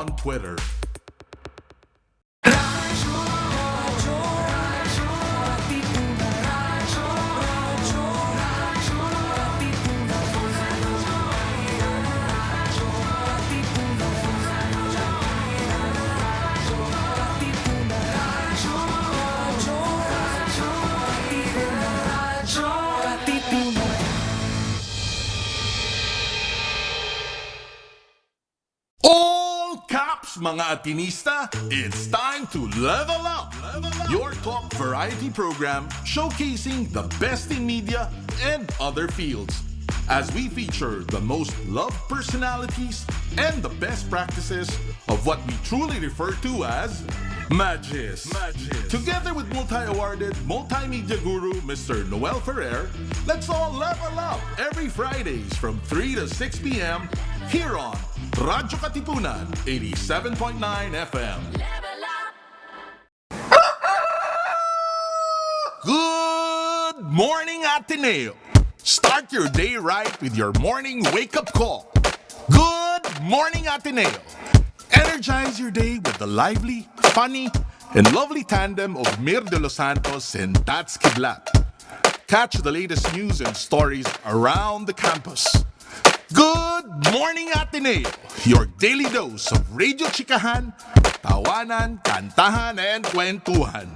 on Twitter. Mga Atinista, it's time to level up. Your talk variety program showcasing the best in media and other fields. As we feature the most loved personalities and the best practices of what we truly refer to as Magis. Together with multi-awarded multimedia guru Mr. Noel Ferrer, let's all level up every Fridays from 3 to 6 p.m. here on radyo-katipunan 87.9 FM. Good morning, Ateneo. Start your day right with your morning wake-up call. Good morning, Ateneo. Energize your day with the lively, funny, and lovely tandem of Mir de los Santos and Tats Kiblat. Catch the latest news and stories around the campus. Good morning, Ateneo! Your daily dose of radio chikahan, tawanan, kantahan, and kwentuhan.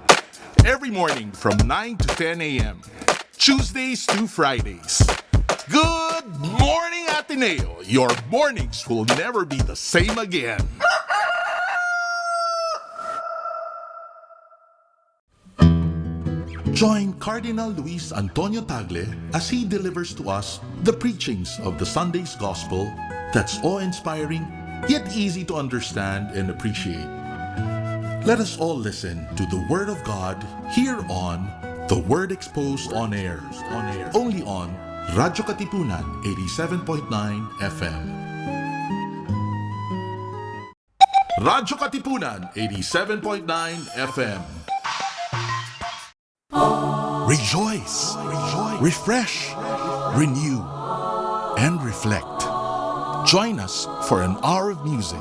Every morning from 9 to 10 a.m. Tuesdays to Fridays. Good morning, Ateneo! Your mornings will never be the same again. Join Cardinal Luis Antonio Tagle as he delivers to us the preachings of the Sunday's Gospel that's awe-inspiring, yet easy to understand and appreciate. Let us all listen to the Word of God here on The Word Exposed on Air, only on radyo-katipunan 87.9 FM. Radyo-katipunan 87.9 FM. Rejoice, refresh, renew, and reflect. Join us for an hour of music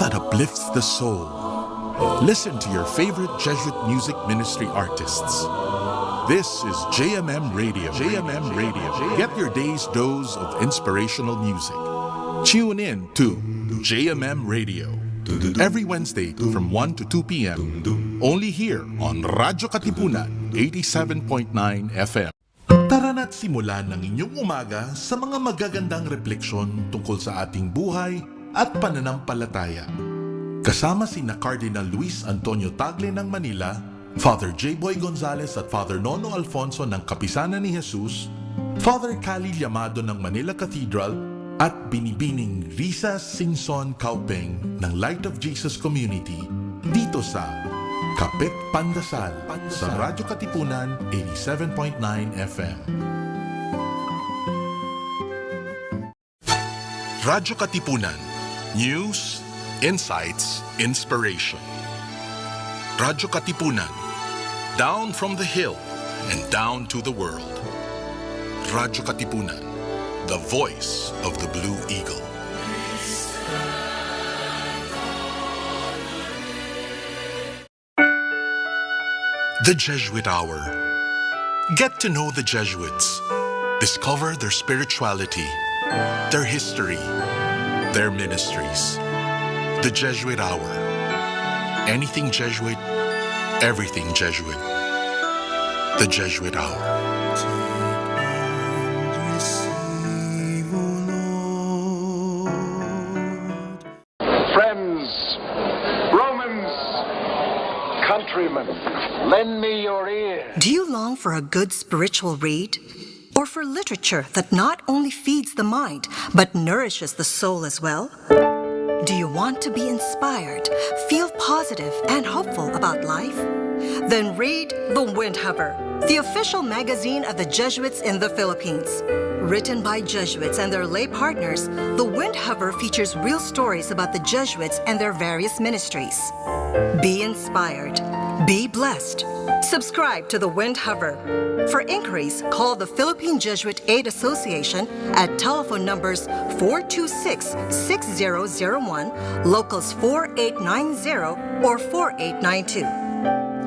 that uplifts the soul. Listen to your favorite Jesuit music ministry artists. This is JMM Radio. Get your day's dose of inspirational music. Tune in to JMM Radio every Wednesday from 1 to 2 p.m. Only here on radyo-katipunan 87.9 FM. Tara na't simulan ng inyong umaga sa mga magagandang refleksyon tungkol sa ating buhay at pananampalataya. Kasama sina Cardinal Luis Antonio Tagle ng Manila, Father J. Boy Gonzales at Father Nono Alfonso ng Kapisanan ni Jesus, Father Cali Llamado ng Manila Cathedral, at Binibining Risa Singson Kaupeng ng Light of Jesus Community dito sa Kapit Pandasal sa Radyo Katipunan 87.9 FM. Radyo Katipunan. News, insights, inspiration. Radyo Katipunan. Down from the hill and down to the world. Radyo Katipunan. The voice of the Blue Eagle. The Jesuit Hour. Get to know the Jesuits. Discover their spirituality, their history, their ministries. The Jesuit Hour. Anything Jesuit, everything Jesuit. The Jesuit Hour. Lend me your ear. Do you long for a good spiritual read? Or for literature that not only feeds the mind, but nourishes the soul as well? Do you want to be inspired, feel positive and hopeful about life? Then read The Windhover, the official magazine of the Jesuits in the Philippines. Written by Jesuits and their lay partners, The Wind Hover features real stories about the Jesuits and their various ministries. Be inspired. Be blessed. Subscribe to The Wind Hover. For inquiries, call the Philippine Jesuit Aid Association at telephone numbers 426-6001, locals 4890 or 4892.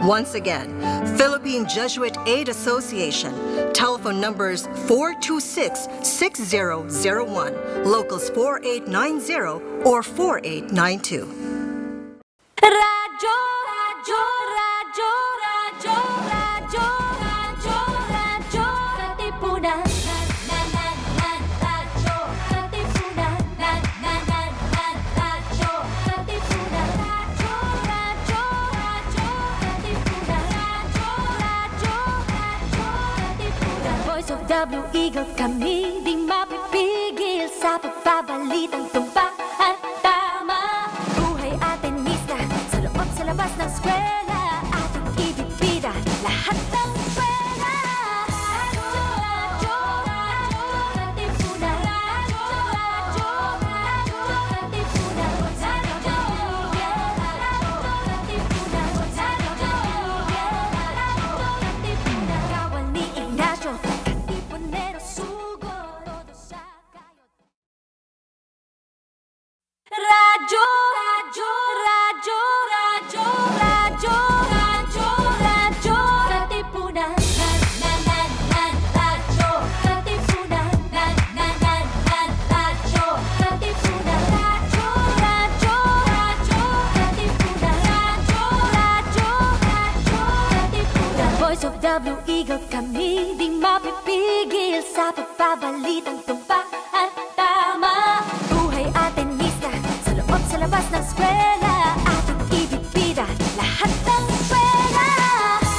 Once again, Philippine Jesuit Aid Association, telephone numbers 426-6001, locals 4890 or 4892. Radyo, radyo, radyo, radyo, radyo, radyo, radyo, katipunan. Radyo, katipunan. Radyo, katipunan. Radyo, radyo, radyo, katipunan. Radyo, katipunan. Voice of W Eagle kami, di mapipigil sa pagbabalitang tumpak at tama. Buhay atin mista, sa loob sa labas ng eskwela, ating ibibida lahat ng pera. Radyo, radyo, radyo, katipunan. Radyo, radyo, radyo, katipunan. Radyo, katipunan. Radyo, katipunan. Kawal ni Ignacio, katipunero sugod, todo sa kayot. Radyo, radyo, radyo, radyo, radyo, radyo, radyo, katipunan. Radyo, katipunan. Radyo, katipunan. Radyo, radyo, radyo, katipunan. Radyo, radyo, radyo, katipunan. Voice of W Eagle kami, di mapipigil sa pagbabalitang tumpak at tama. Buhay atin mista, sa loob sa labas ng eskwela, ating ibibida lahat ng pera.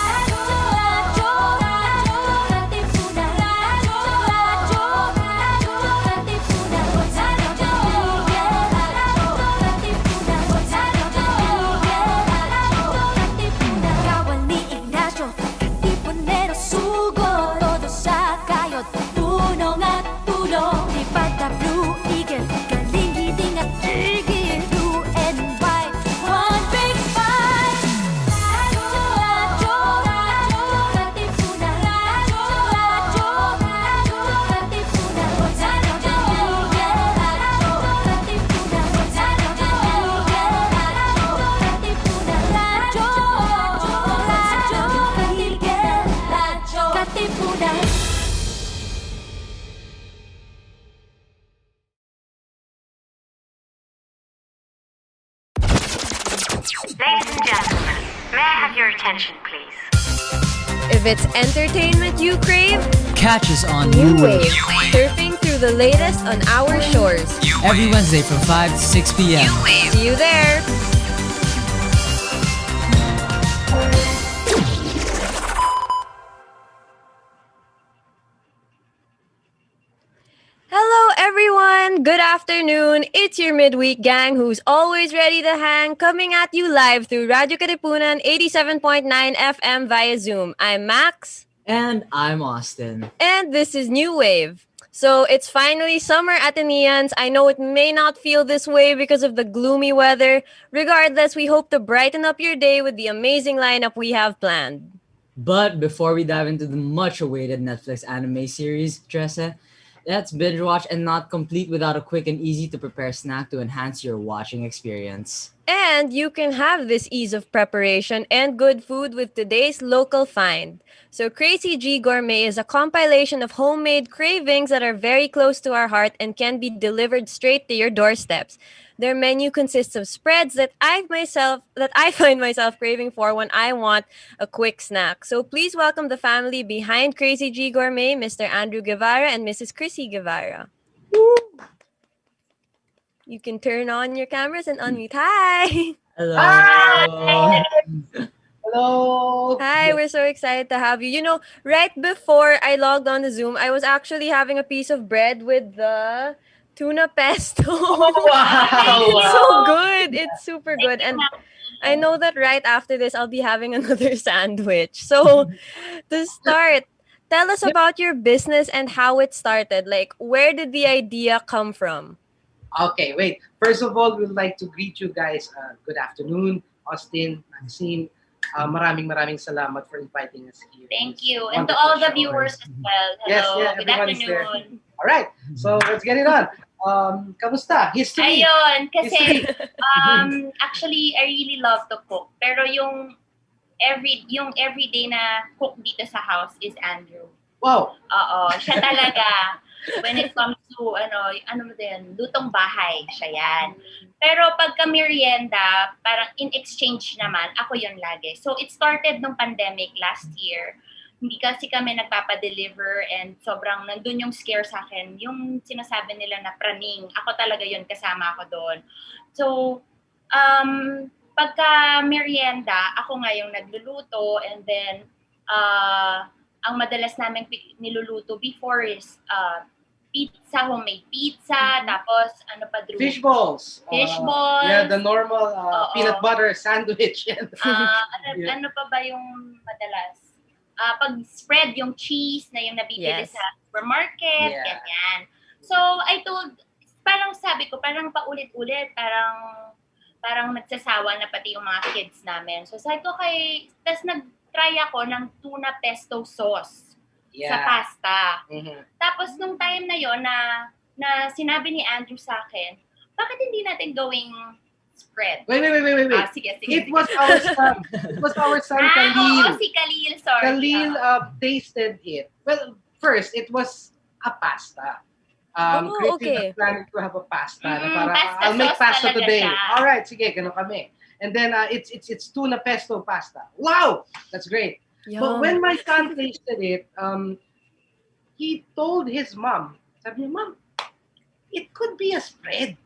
Radyo, radyo, radyo, katipunan. Radyo, radyo, radyo, katipunan. Radyo, katipunan. Radyo, katipunan. Kawal ni Ignacio, katipunero sugod, todo sa kayot, tunong at tulong. Di pagka Blue Eagle, galing hiting at tigil, blue and white, one big fight. Radyo, radyo, radyo, katipunan. Radyo, radyo, radyo, katipunan. Radyo, katipunan. Radyo, katipunan. Ladies and gentlemen, may I have your attention, please? If it's entertainment you crave, Catch us on New Wave, surfing through the latest on our shores. every Wednesday from 5 to 6 p.m. See you there! Hello everyone! Good afternoon! It's your midweek gang who's always ready to hang, coming at you live through radyo-katipunan 87.9 FM via Zoom. I'm Max. And I'm Austin. And this is New Wave. So it's finally summer, Ateneans. I know it may not feel this way because of the gloomy weather. Regardless, we hope to brighten up your day with the amazing lineup we have planned. But before we dive into the much-awaited Netflix anime series, Trese, let's binge watch and not complete without a quick and easy-to-prepare snack to enhance your watching experience. And you can have this ease of preparation and good food with today's local find. So Crazy G Gourmet is a compilation of homemade cravings that are very close to our heart and can be delivered straight to your doorsteps. Their menu consists of spreads that I find myself craving for when I want a quick snack. So please welcome the family behind Crazy G Gourmet, Mr. Andrew Guevara and Mrs. Chrissy Guevara. You can turn on your cameras and unmute. Hi! Hello! Hello! Hi, we're so excited to have you. You know, right before I logged on to Zoom, I was actually having a piece of bread with the tuna pesto. Wow! It's so good. It's super good. And I know that right after this, I'll be having another sandwich. So, to start, tell us about your business and how it started. Like, where did the idea come from? Okay, wait. First of all, we'd like to greet you guys. Good afternoon, Austin, Maxine. Maraming salamat for inviting us here. Thank you. This And to wonderful all the show. viewers as well. Yes, Hello. yeah, Good everyone's there. afternoon. All right, so let's get it on. Kamusta? History. Ayun, kasi History. actually I really love to cook. Pero yung everyday na cook dito sa house is Andrew. Wow. Oo, siya talaga. When it comes to ano mo din, lutong bahay, siya yan. Pero pagka merienda, parang in exchange naman, ako yun lagi. So it started nung pandemic last year. Hindi kasi kami nagpapadeliver and sobrang nandun yung scare sa akin. Yung sinasabi nila na praning, ako talaga yun, kasama ako doon. So, pagka merienda, ako nga yung nagluluto and then ang madalas namin niluluto before is pizza, homemade pizza, tapos ano pa, Drew? Fish balls. Fish balls. Yeah, the normal peanut butter sandwich. Ano pa ba yung madalas? Pag-spread yung cheese na yung nabibili sa supermarket, ganyan. So, parang sabi ko, parang paulit-ulit, parang nagsasawa na pati yung mga kids namin. So, sabi ko tas nag-try ako ng tuna pesto sauce sa pasta. Mm-hmm. Tapos, nung time na yon na sinabi ni Andrew sa akin, bakit hindi natin gawing spread? Wait. Sige. It was our son. It was our son, Khalil. Oo, si Khalil, sorry. Khalil tasted it. Well, first, it was a pasta. Okay. Was planning to have a pasta. Pasta I'll make sauce pasta talaga today. siya. All right, sige, ganun kami. And then it's tuna pesto pasta. Wow, that's great. Yum. But when my son tasted it, he told his mom, sabi niya, Mom, it could be a spread.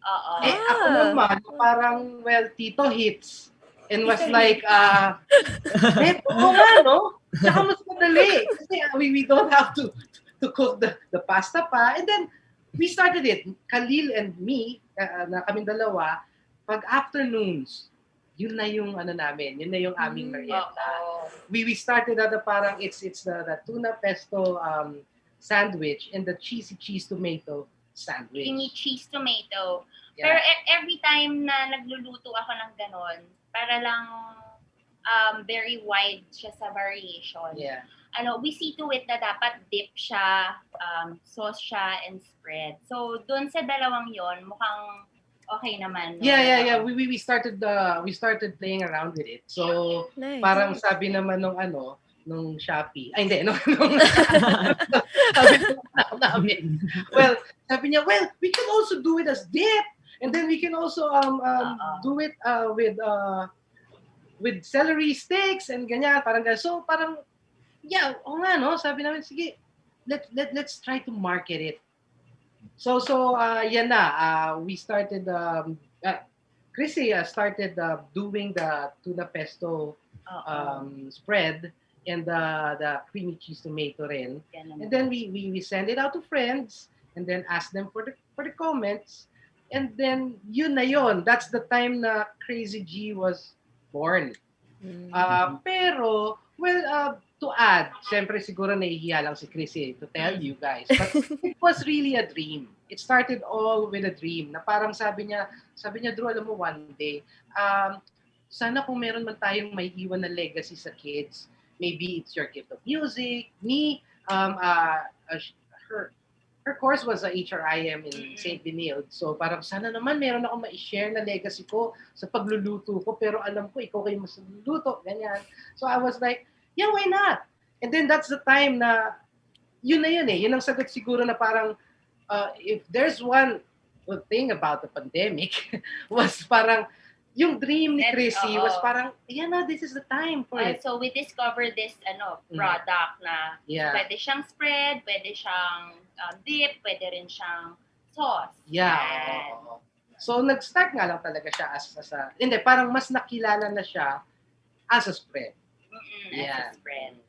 Ako naman, parang, well, Tito hits. And was like, oo nga, no? Tsaka mas madali. Kasi we don't have to cook the pasta pa. And then, we started it. Khalil and me, na kaming dalawa, pag afternoons, yun na yung namin, yun na yung aming merienda. We started at parang it's the tuna pesto sandwich and the cheesy cheese tomato sandwich. Creamy cheese tomato. Yeah. Pero every time na nagluluto ako ng ganon, para lang very wide siya sa variation. Yeah. We see to it na dapat dip siya, sauce siya, and spread. So, doon sa dalawang yon mukhang okay naman. No? Yeah. We started playing around with it. So, Nice. parang sabi naman nung Shopee. Ay, hindi. Namin. Well, sabi niya, we can also do it as dip. And then we can also do it with celery sticks and ganyan. Parang ganyan. So, parang, nga, no? Sabi namin, sige, let's try to market it. So yan na. We started, Chrissy started doing the tuna pesto spread and the creamy cheese tomato rin. And then we send it out to friends and then ask them for the comments. And then yun na yun. That's the time na Crazy G was born. Pero, well, to add, syempre siguro nahihiya lang si Chrissy to tell you guys. But it was really a dream. It started all with a dream. Na parang sabi niya, Drew, alam mo, one day, sana kung meron man tayong may iwan na legacy sa kids, maybe it's your gift of music, me, her course was a HRIM in St. Benilde. So parang sana naman meron akong ma-share na legacy ko sa pagluluto ko, pero alam ko ikaw kayo mas magluluto, ganyan. So I was like, yeah, why not? And then that's the time na, yun na yun eh. Yun ang sagot siguro na parang, if there's one good thing about the pandemic, was parang, yung dream ni Chrissy was parang, this is the time for it. So we discovered this product na pwede siyang spread, pwede siyang dip, pwede rin siyang sauce. Yeah. So nag-start nga lang talaga siya as a, hindi, parang mas nakilala na siya as a spread. As a spread.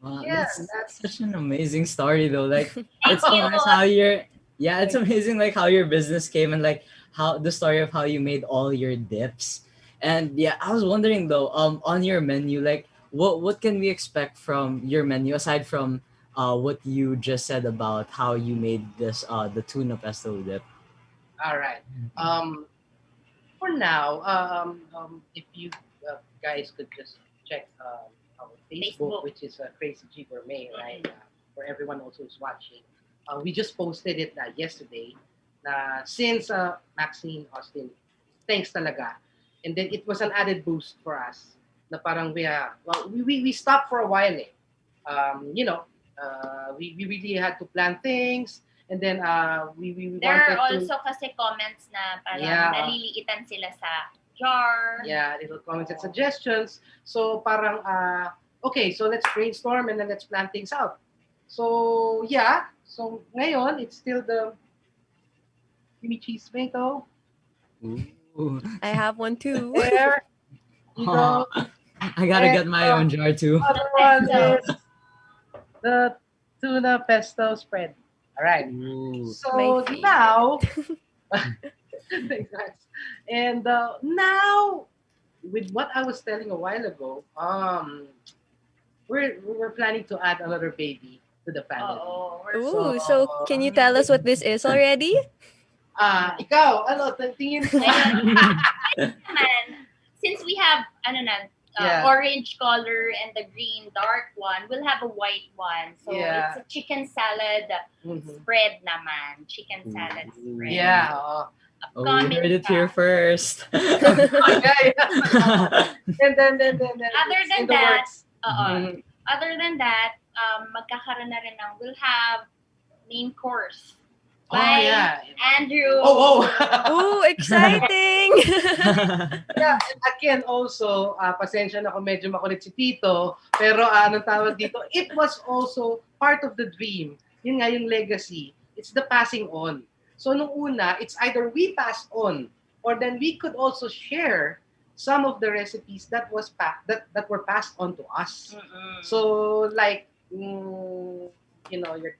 Wow, Yes, that's such an amazing story though. Like it's so nice how it's amazing like how your business came and like how the story of how you made all your dips. And I was wondering though, on your menu, like what can we expect from your menu aside from what you just said about how you made this the tuna pesto dip? All right. For now, if you guys could just check our Facebook, which is Crazy G Gourmet, right? For everyone also who's watching. We just posted it yesterday. Since Maxine, Austin, thanks talaga. And then it was an added boost for us. Na parang we stopped for a while. We really had to plan things. And then we There are wanted also kasi comments na parang naliliitan sila sa jar. Yeah, little comments and suggestions. So parang okay, so let's brainstorm and then let's plan things out. So yeah, so ngayon it's still the creamy cheese tomato. Ooh. I have one too. There you go. I gotta get my own jar too. Other one is the tuna pesto spread. All right. Ooh. So now, thanks, guys. And now, with what I was telling a while ago, we're planning to add another baby to the family. Ooh, so can you tell us what this is already? Ikaw, ano, tingin ko. Since we have, orange color and the green dark one, we'll have a white one. So it's a chicken salad spread naman. Chicken salad spread. Yeah. Oh, you heard it here first. And then other than that, magkakaroon na rin ng, we'll have main course. Andrew. Ooh, exciting! Yeah, and again also, pasensya na kung medyo makulit si Tito, pero anong tawag dito, it was also part of the dream. Yun nga yung legacy. It's the passing on. So nung una, it's either we pass on or then we could also share some of the recipes that that were passed on to us. So like, your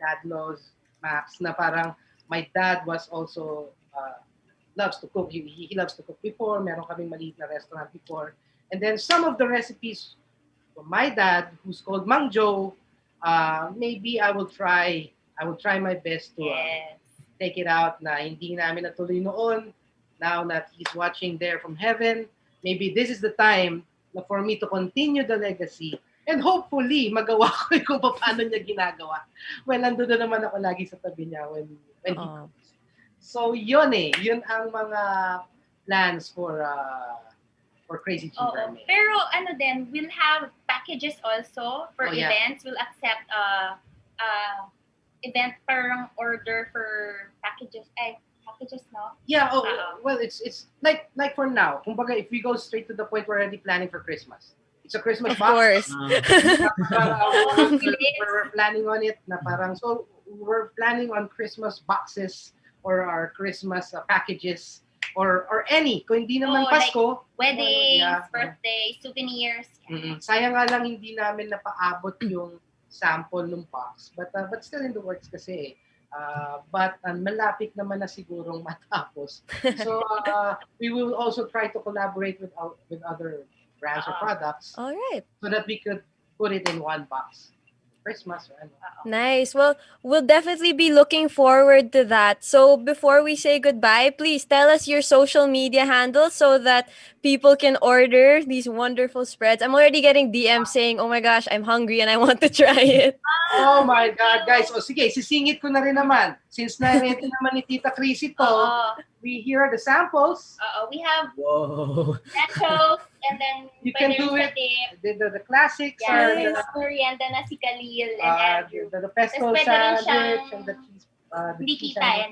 dad knows, Max, na parang my dad was also loves to cook. He loves to cook before. Meron kaming maliit na restaurant before. And then some of the recipes from my dad, who's called Mang Joe, maybe I will try my best to take it out na hindi namin natuloy noon. Now that he's watching there from heaven, maybe this is the time for me to continue the legacy. And hopefully, magawa ko kung paano niya ginagawa. Well, nandun na naman ako lagi sa tabi niya when he cooks. So, yun ang mga plans for Crazy G Gourmet. Pero we'll have packages also for events. We'll accept event per order for packages. Packages, no? Yeah, well, it's like for now. Kumbaga, if we go straight to the point, we're already planning for Christmas. It's a Christmas of box. course. We're planning on it na parang, so we're planning on Christmas boxes or our Christmas packages or any. Kung hindi naman Pasko. Like weddings, birthdays, souvenirs. Sayang nga lang hindi namin napaabot yung sample ng box. But still in the works kasi. But malapit naman na sigurong matapos. So we will also try to collaborate with other brands or products. All right. So that we could put it in one box. Christmas. Nice. Well, we'll definitely be looking forward to that. So before we say goodbye, please tell us your social media handles so that people can order these wonderful spreads. I'm already getting DMs saying, oh my gosh, I'm hungry and I want to try it. Oh my God, guys. O sige, sisingit ko na rin naman. Since na-ready naman ni Tita Chrissy to, here are the samples. We have nachos, and then you can do it. The classics are the merienda na si Khalil and Andrew. The pesto sandwich and the cheese. Hindi kita,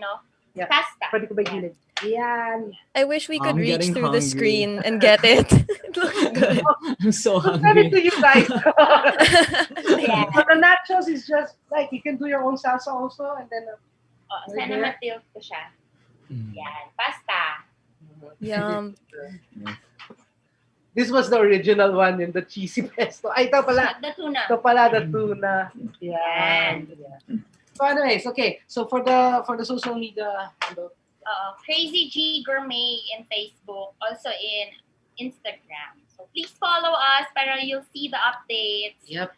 Yeah. Pasta. Pwede ko ba gilid? Yan. I wish we could I'm reach getting through the hungry. screen and get it. It looks good. I'm so Send it hungry. to you guys. Yeah. But the nachos is just like you can do your own salsa also and then Sana matilt ko siya. Yan. Pasta. Yum. This was the original one in the cheesy pesto. Ay, ito pala. The tuna. Ito pala, the tuna. Yan. Yeah. So anyways, okay. So for the social media, Crazy G Gourmet in Facebook, also in Instagram. So please follow us para you'll see the updates. Yep.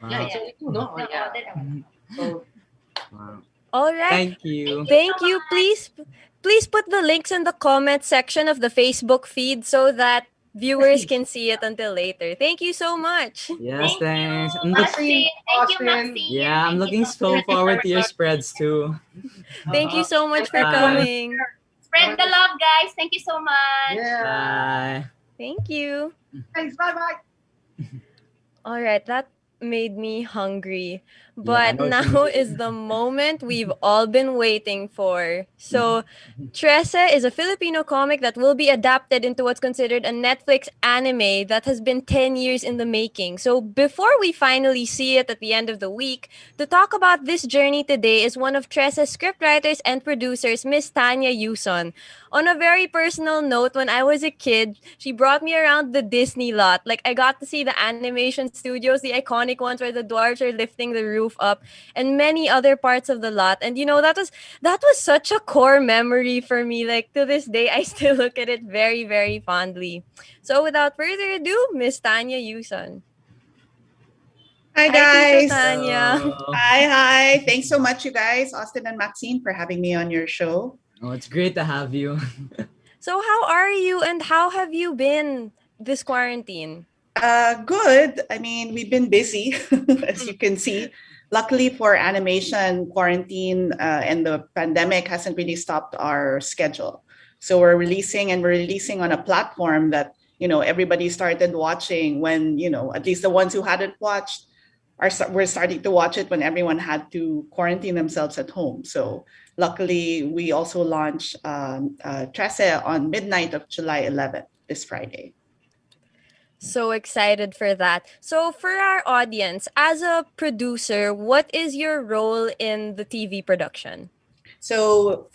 Wow. Yeah, it's only 2, no? Oh, yeah. So, Wow. All right. Thank you. Thank you. Please put the links in the comment section of the Facebook feed so that viewers can see it until later. Thank you so much. Yes, thanks. Maxine. Thank you, Austin. Maxine. Yeah, I'm looking so forward to your spreads too. Thank you so much for Bye. coming. Spread the love, guys. Thank you so much. yeah. Bye. Thank you. Thanks. Bye-bye. All right, that made me hungry. Yeah, But I know now she- is the moment we've all been waiting for. So, Trese is a Filipino comic that will be adapted into what's considered a Netflix anime that has been 10 years in the making. So, before we finally see it at the end of the week, to talk about this journey today is one of Trese's scriptwriters and producers, Miss Tanya Yuson. On a very personal note, when I was a kid, she brought me around the Disney lot. Like, I got to see the animation studios, the iconic ones where the dwarves are lifting the roof up, and many other parts of the lot. And that was such a core memory for me. Like, to this day, I still look at it very, very fondly. So without further ado, Miss Tanya Yuson. Hi Tita guys. Tanya. Hello. Hi. Thanks so much, you guys, Austin and Maxine, for having me on your show. Oh, it's great to have you. So how are you and how have you been this quarantine? Good. I mean, we've been busy, as you can see. Luckily for animation, quarantine and the pandemic hasn't really stopped our schedule. So we're releasing on a platform that, everybody started watching when, at least the ones who hadn't watched we're starting to watch it when everyone had to quarantine themselves at home. So luckily, we also launched Trese on midnight of July 11th, this Friday. So excited for that. So for our audience, as a producer, what is your role in the TV production? So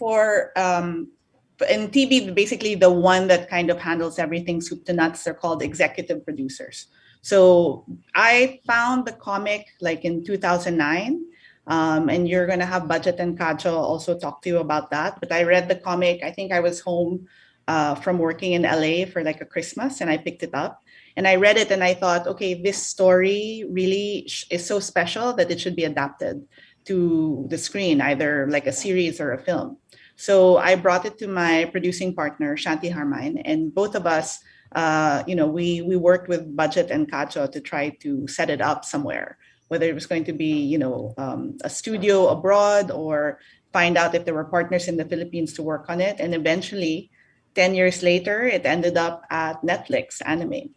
in TV, basically the one that kind of handles everything soup to nuts, they're called executive producers. So I found the comic like in 2009, and you're going to have Budjette and Kajo also talk to you about that. But I read the comic, I think I was home from working in LA for like a Christmas, and I picked it up. And I read it and I thought, okay, this story really is so special that it should be adapted to the screen, either like a series or a film. So I brought it to my producing partner, Shanti Harmine, and both of us, we worked with Budjette and Kajo to try to set it up somewhere, whether it was going to be, a studio abroad or find out if there were partners in the Philippines to work on it. And eventually, 10 years later, it ended up at Netflix Anime.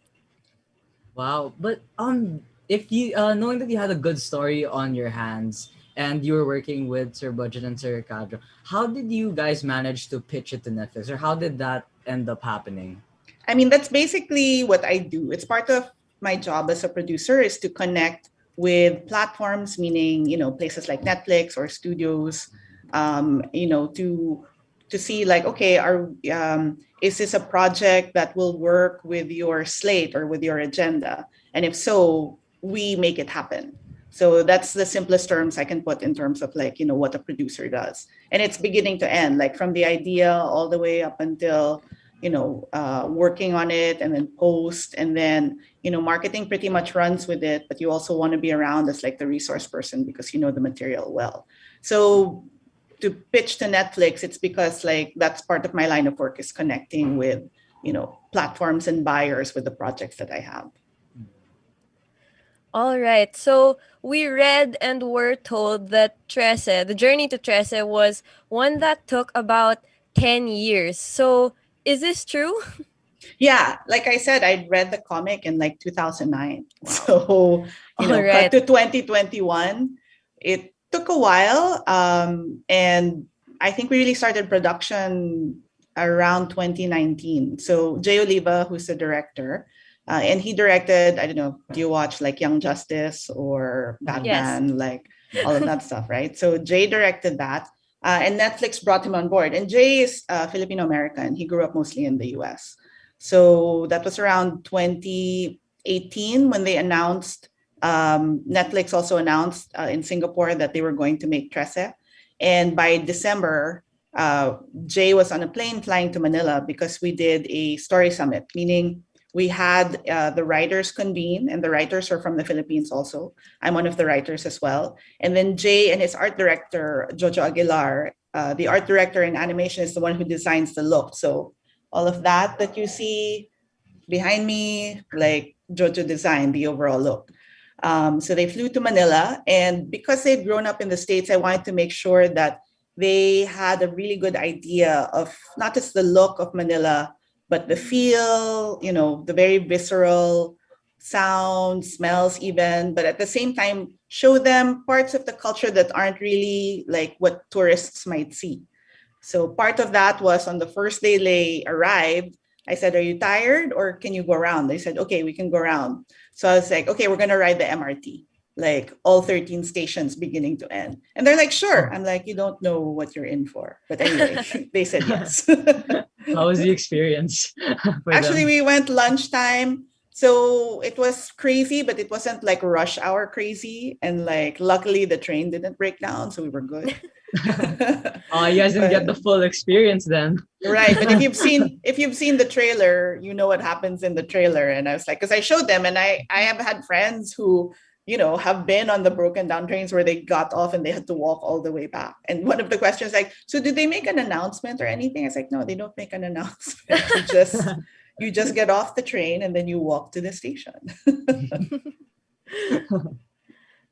Wow. But if you knowing that you had a good story on your hands and you were working with Sir Budjette and Sir Kajo, how did you guys manage to pitch it to Netflix, or how did that end up happening? I mean, that's basically what I do. It's part of my job as a producer is to connect with platforms, meaning, places like Netflix or studios, to see like, okay, is this a project that will work with your slate or with your agenda? And if so, we make it happen. So that's the simplest terms I can put in terms of like, what a producer does. And it's beginning to end, like from the idea all the way up until, working on it and then post, and then, marketing pretty much runs with it, but you also want to be around as like the resource person because you know the material well. So to pitch to Netflix, it's because like that's part of my line of work is connecting with, platforms and buyers with the projects that I have. All right. So we read and were told that Trese, the journey to Trese, was one that took about 10 years. So is this true? Yeah, like I said, I read the comic in like 2009. So, Right. cut to 2021, it took a while. And I think we really started production around 2019. So Jay Oliva, who's the director, and he directed, I don't know, do you watch like Young Justice or Batman, like all of that stuff, right? So Jay directed that. And Netflix brought him on board. And Jay is Filipino-American. He grew up mostly in the US. So that was around 2018 when they announced, Netflix also announced in Singapore that they were going to make Trese. And by December, Jay was on a plane flying to Manila because we did a story summit, meaning we had the writers convene, and the writers are from the Philippines also. I'm one of the writers as well. And then Jay and his art director, Jojo Aguilar, the art director in animation is the one who designs the look. So all of that you see behind me, like Jojo designed the overall look. So they flew to Manila, and because they'd grown up in the States, I wanted to make sure that they had a really good idea of not just the look of Manila, but the feel, the very visceral sounds, smells even, but at the same time, show them parts of the culture that aren't really like what tourists might see. So part of that was on the first day they arrived, I said, are you tired or can you go around? They said, okay, we can go around. So I was like, okay, we're going to ride the MRT, like all 13 stations beginning to end. And they're like, sure. I'm like, you don't know what you're in for. But anyway, they said yes. How was the experience? Actually, we went lunchtime. So it was crazy, but it wasn't like rush hour crazy. And like, luckily the train didn't break down. So we were good. Oh, you guys didn't get the full experience then. Right. But if you've seen the trailer, you know what happens in the trailer. And I was like, because I showed them, and I have had friends who, have been on the broken down trains where they got off and they had to walk all the way back. And one of the questions like, so did they make an announcement or anything? I was like, no, they don't make an announcement. You just get off the train and then you walk to the station.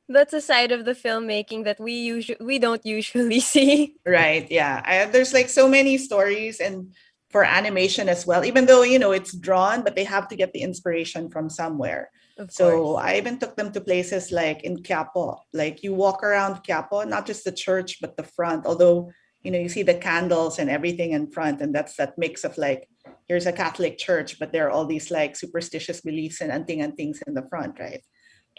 That's a side of the filmmaking that we don't usually see. Right. Yeah. There's like so many stories, and for animation as well, even though, it's drawn, but they have to get the inspiration from somewhere. So I even took them to places like in Quiapo, like you walk around Quiapo, not just the church, but the front, although, you see the candles and everything in front. And that's that mix of like, here's a Catholic church, but there are all these like superstitious beliefs and things in the front, right?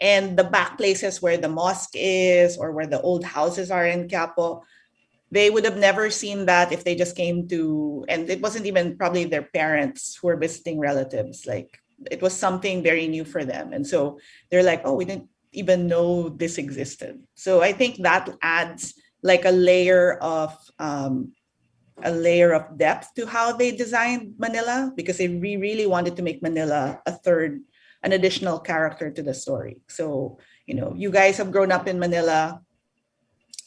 And the back places where the mosque is or where the old houses are in Quiapo, they would have never seen that if they just came to, and it wasn't even probably their parents who were visiting relatives. Like it was something very new for them. And so they're like, oh, we didn't even know this existed. So I think that adds like a layer of depth to how they designed Manila, because they really wanted to make Manila an additional character to the story. So, you guys have grown up in Manila,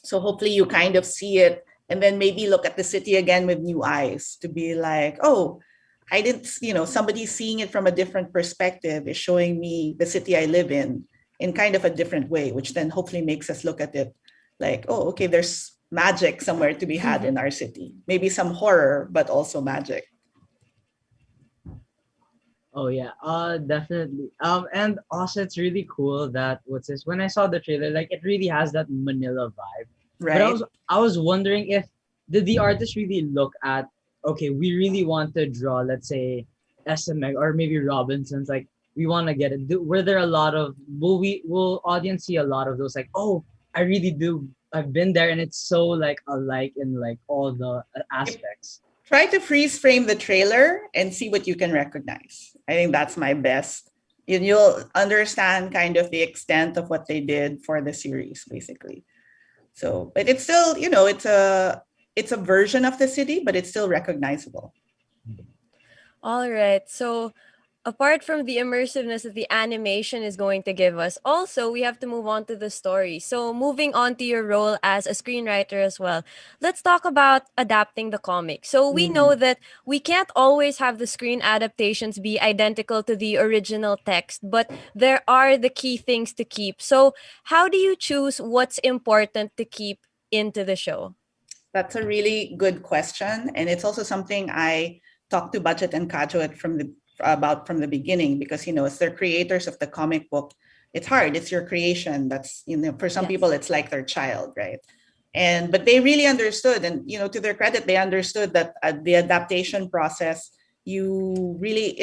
so hopefully you kind of see it and then maybe look at the city again with new eyes to be like, oh, I didn't, somebody seeing it from a different perspective is showing me the city I live in kind of a different way, which then hopefully makes us look at it like, oh, okay, there's magic somewhere to be had in our city. Maybe some horror, but also magic. Oh yeah, definitely. And also it's really cool that when I saw the trailer, like it really has that Manila vibe. Right. But I was wondering did the artist really look at, okay, we really want to draw, let's say, SMX or maybe Robinsons, like we want to get it. Were there a lot of, will audience see a lot of those like, oh, I really do, I've been there and it's so like alike in like all the aspects? Try to freeze frame the trailer and see what you can recognize. I think that's my best. You'll understand kind of the extent of what they did for the series, basically. So, but it's still, it's a version of the city, but it's still recognizable. All right. So apart from the immersiveness that the animation is going to give us, also we have to move on to the story. So moving on to your role as a screenwriter as well, let's talk about adapting the comic. So we know that we can't always have the screen adaptations be identical to the original text, but there are the key things to keep. So how do you choose what's important to keep into the show? That's a really good question. And it's also something I talked to Budjette and Kajot about from the beginning, because as they're creators of the comic book, it's hard. It's your creation. That's, for some people it's like their child, right? But they really understood, and to their credit, they understood that the adaptation process, it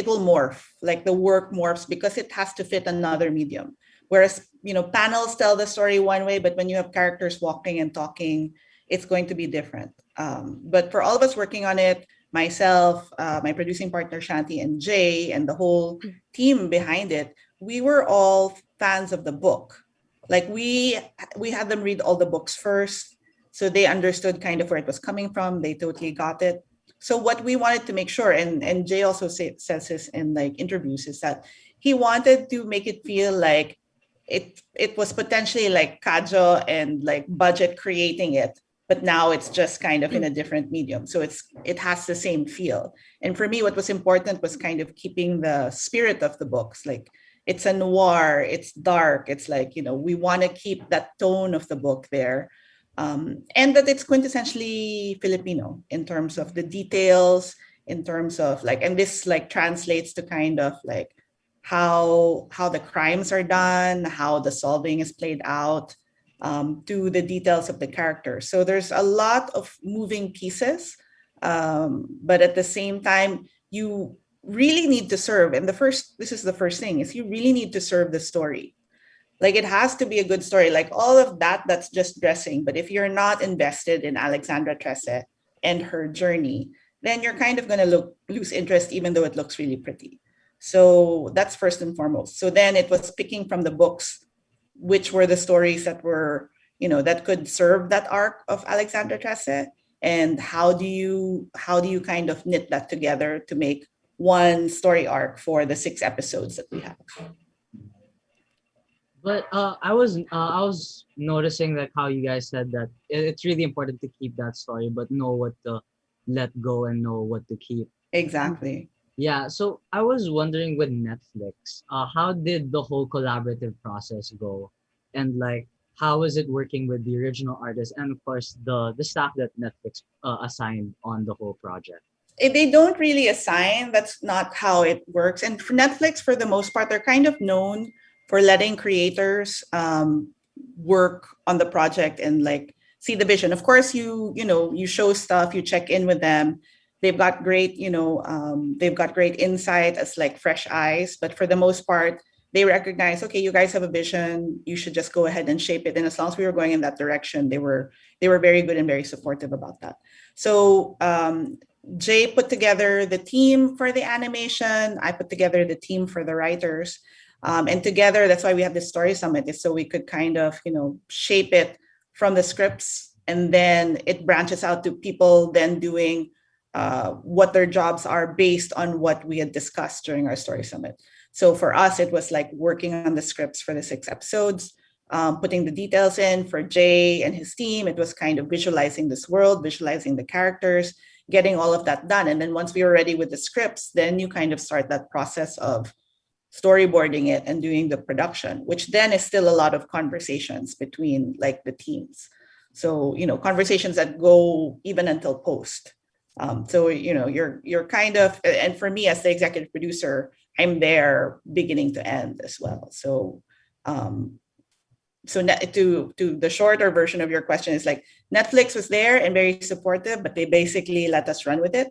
will morph, like the work morphs because it has to fit another medium. Whereas panels tell the story one way, but when you have characters walking and talking, it's going to be different. But for all of us working on it, myself, my producing partner Shanti, and Jay, and the whole team behind it, we were all fans of the book. Like we had them read all the books first. So they understood kind of where it was coming from. They totally got it. So what we wanted to make sure, and Jay also says this in like interviews, is that he wanted to make it feel like it was potentially like Kajo and like Budjette creating it, but now it's just kind of in a different medium. So it has the same feel. And for me, what was important was kind of keeping the spirit of the books. Like it's a noir, it's dark, it's like, we want to keep that tone of the book there. And that it's quintessentially Filipino in terms of the details, in terms of like, and this like translates to kind of like how the crimes are done, how the solving is played out, to the details of the characters. So there's a lot of moving pieces, but at the same time, you really need to serve. And this is the first thing, is you really need to serve the story. Like it has to be a good story. Like all of that's just dressing. But if you're not invested in Alexandra Trese and her journey, then you're kind of going to lose interest, even though it looks really pretty. So that's first and foremost. So then it was picking from the books, which were the stories that were, that could serve that arc of Alexandra Trese, and how do you kind of knit that together to make one story arc for the 6 episodes that we have. But I was noticing like how you guys said that it's really important to keep that story, but know what to let go and know what to keep. Exactly. Yeah. So I was wondering with Netflix, how did the whole collaborative process go, and like how was it working with the original artist and of course the staff that Netflix assigned on the whole project? They don't really assign. That's not how it works. And for Netflix, for the most part, they're kind of known for letting creators work on the project and like see the vision. Of course, you show stuff, you check in with them. They've got great, they've got great insight as like fresh eyes. But for the most part, they recognize, okay, you guys have a vision. You should just go ahead and shape it. And as long as we were going in that direction, they were very good and very supportive about that. So Jay put together the team for the animation. I put together the team for the writers. And together, that's why we have this story summit, is so we could kind of, shape it from the scripts, and then it branches out to people then doing what their jobs are based on what we had discussed during our story summit. So for us, it was like working on the scripts for the 6 episodes, putting the details in. For Jay and his team, it was kind of visualizing this world, visualizing the characters, getting all of that done. And then once we were ready with the scripts, then you kind of start that process of storyboarding it and doing the production, which then is still a lot of conversations between like the teams. So, conversations that go even until post. So, you're kind of, and for me as the executive producer, I'm there beginning to end as well. So, to the shorter version of your question is like Netflix was there and very supportive, but they basically let us run with it.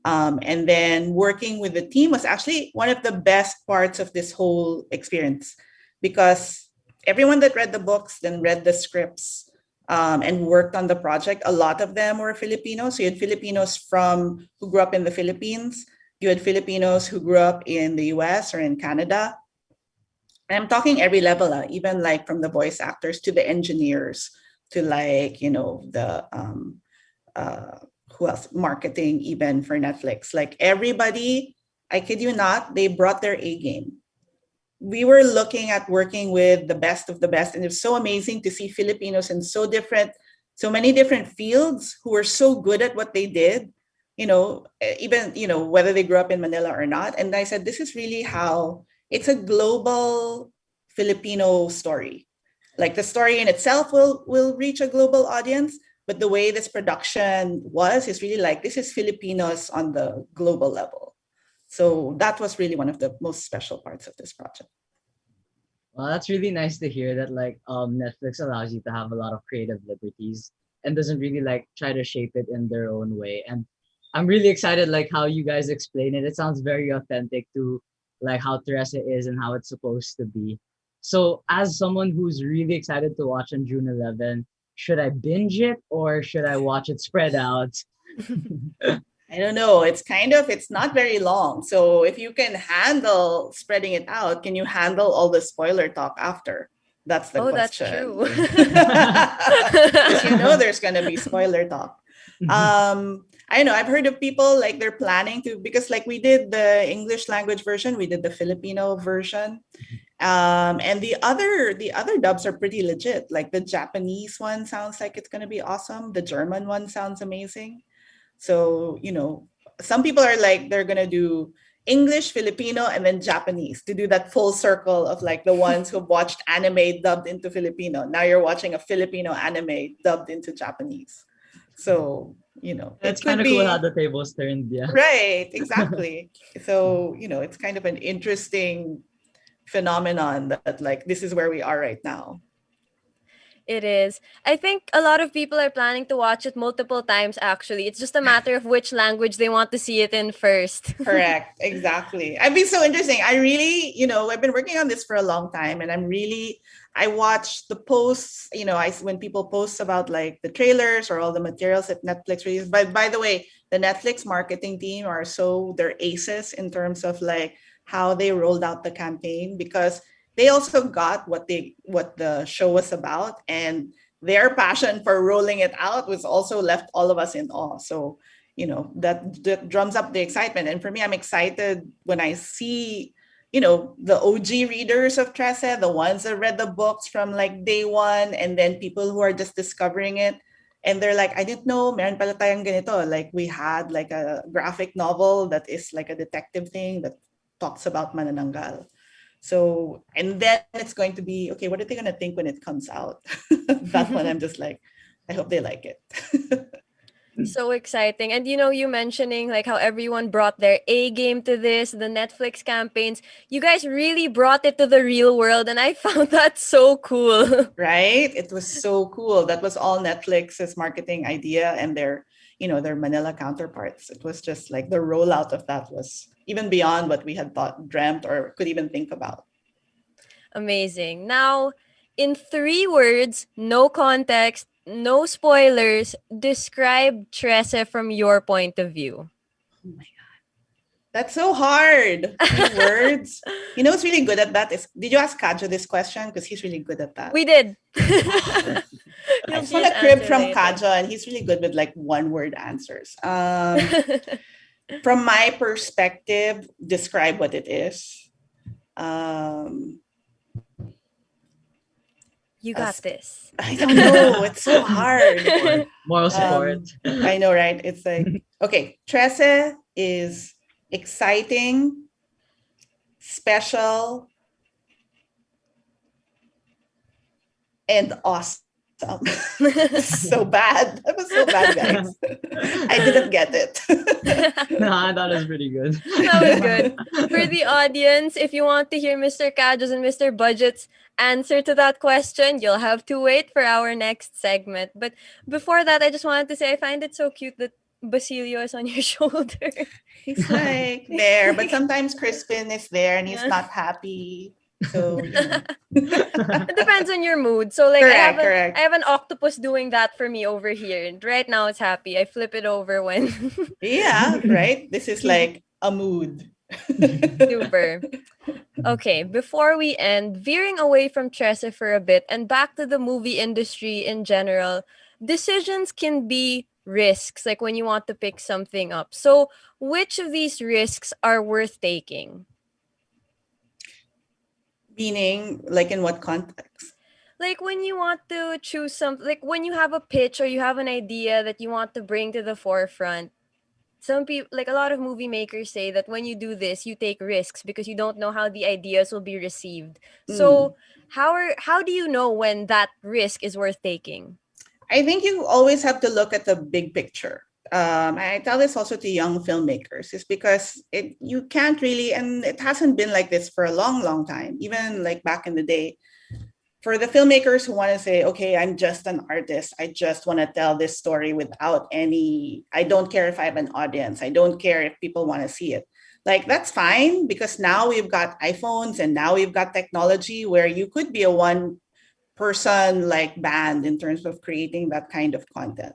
And then working with the team was actually one of the best parts of this whole experience, because everyone that read the books, then read the scripts, and worked on the project, a lot of them were Filipinos. So you had Filipinos who grew up in the Philippines. You had Filipinos who grew up in the US or in Canada. And I'm talking every level, even like from the voice actors to the engineers to like, who else? Marketing, even for Netflix. Like everybody, I kid you not, they brought their A game. We were looking at working with the best of the best, and it's so amazing to see Filipinos in so many different fields who were so good at what they did, even, whether they grew up in Manila or not. And I said, this is really how it's a global Filipino story. Like the story in itself will reach a global audience, but the way this production is really like, this is Filipinos on the global level. So that was really one of the most special parts of this project. Well, that's really nice to hear that like Netflix allows you to have a lot of creative liberties and doesn't really like try to shape it in their own way. And I'm really excited like how you guys explain it. It sounds very authentic to like how Trese is and how it's supposed to be. So as someone who's really excited to watch on June 11, should I binge it or should I watch it spread out? I don't know. It's not very long. So if you can handle spreading it out, can you handle all the spoiler talk after? That's the That's question. true. Because there's gonna be spoiler talk. I know I've heard of people like they're planning to, because like we did the English language version, we did the Filipino version. And the other dubs are pretty legit. Like the Japanese one sounds like it's gonna be awesome. The German one sounds amazing. So, some people are like they're gonna do English, Filipino, and then Japanese to do that full circle of like the ones who watched anime dubbed into Filipino. Now you're watching a Filipino anime dubbed into Japanese. So, It's kind of cool how the tables turned, yeah. Right, exactly. So, it's kind of an interesting phenomenon that like this is where we are right now. It is. I think a lot of people are planning to watch it multiple times, actually. It's just a matter of which language they want to see it in first. Correct. Exactly. I'd be so interesting. I really, I've been working on this for a long time, and I watch the posts, when people post about like the trailers or all the materials that Netflix releases. But by the way, the Netflix marketing team they're aces in terms of like how they rolled out the campaign, because they also got what the show was about, and their passion for rolling it out was also left all of us in awe. So, that drums up the excitement. And for me, I'm excited when I see, the OG readers of Trese, the ones that read the books from like day one, and then people who are just discovering it. And they're like, I didn't know meron pala tayong ganito. Like we had like a graphic novel that is like a detective thing that talks about manananggal. So, and then it's going to be, okay, what are they going to think when it comes out? That one, I'm just like, I hope they like it. So exciting. And you mentioning like how everyone brought their A game to this, the Netflix campaigns. You guys really brought it to the real world, and I found that so cool. Right? It was so cool. That was all Netflix's marketing idea and their Manila counterparts. It was just like the rollout of that was even beyond what we had dreamt, or could even think about. Amazing. Now, in 3 words, no context, no spoilers, describe Trese from your point of view. Oh my God. That's so hard. 3 words. Who's really good at that? Did you ask Kajo this question? Because he's really good at that. We did. I just want a crib from Kajo, and he's really good with like 1-word answers. From my perspective, describe what it is. You got this. I don't know. It's so hard. Moral support. I know, right? It's like, okay, Trese is exciting, special, and awesome. So bad. That was so bad, guys. I didn't get it. Nah, that was pretty good. That was good. For the audience, if you want to hear Mr. Kajo's and Mr. Budjette's answer to that question, you'll have to wait for our next segment. But before that, I just wanted to say I find it so cute that Basilio is on your shoulder. He's like there, but sometimes Crispin is there and he's not happy. So it depends on your mood. So like correct. I have an octopus doing that for me over here. And right now it's happy. I flip it over when yeah, right? This is like a mood. Super. Okay, before we end, veering away from Trese for a bit and back to the movie industry in general, decisions can be risks, like when you want to pick something up. So which of these risks are worth taking? Meaning, like in what context? Like when you want to choose something, like when you have a pitch or you have an idea that you want to bring to the forefront. Some people, like a lot of movie makers say that when you do this, you take risks because you don't know how the ideas will be received. So how do you know when that risk is worth taking? I think you always have to look at the big picture. I tell this also to young filmmakers, is because you can't really, and it hasn't been like this for a long, long time, even like back in the day. For the filmmakers who want to say, okay, I'm just an artist. I just want to tell this story without I don't care if I have an audience. I don't care if people want to see it. Like, that's fine, because now we've got iPhones and now we've got technology where you could be a one-person like band in terms of creating that kind of content.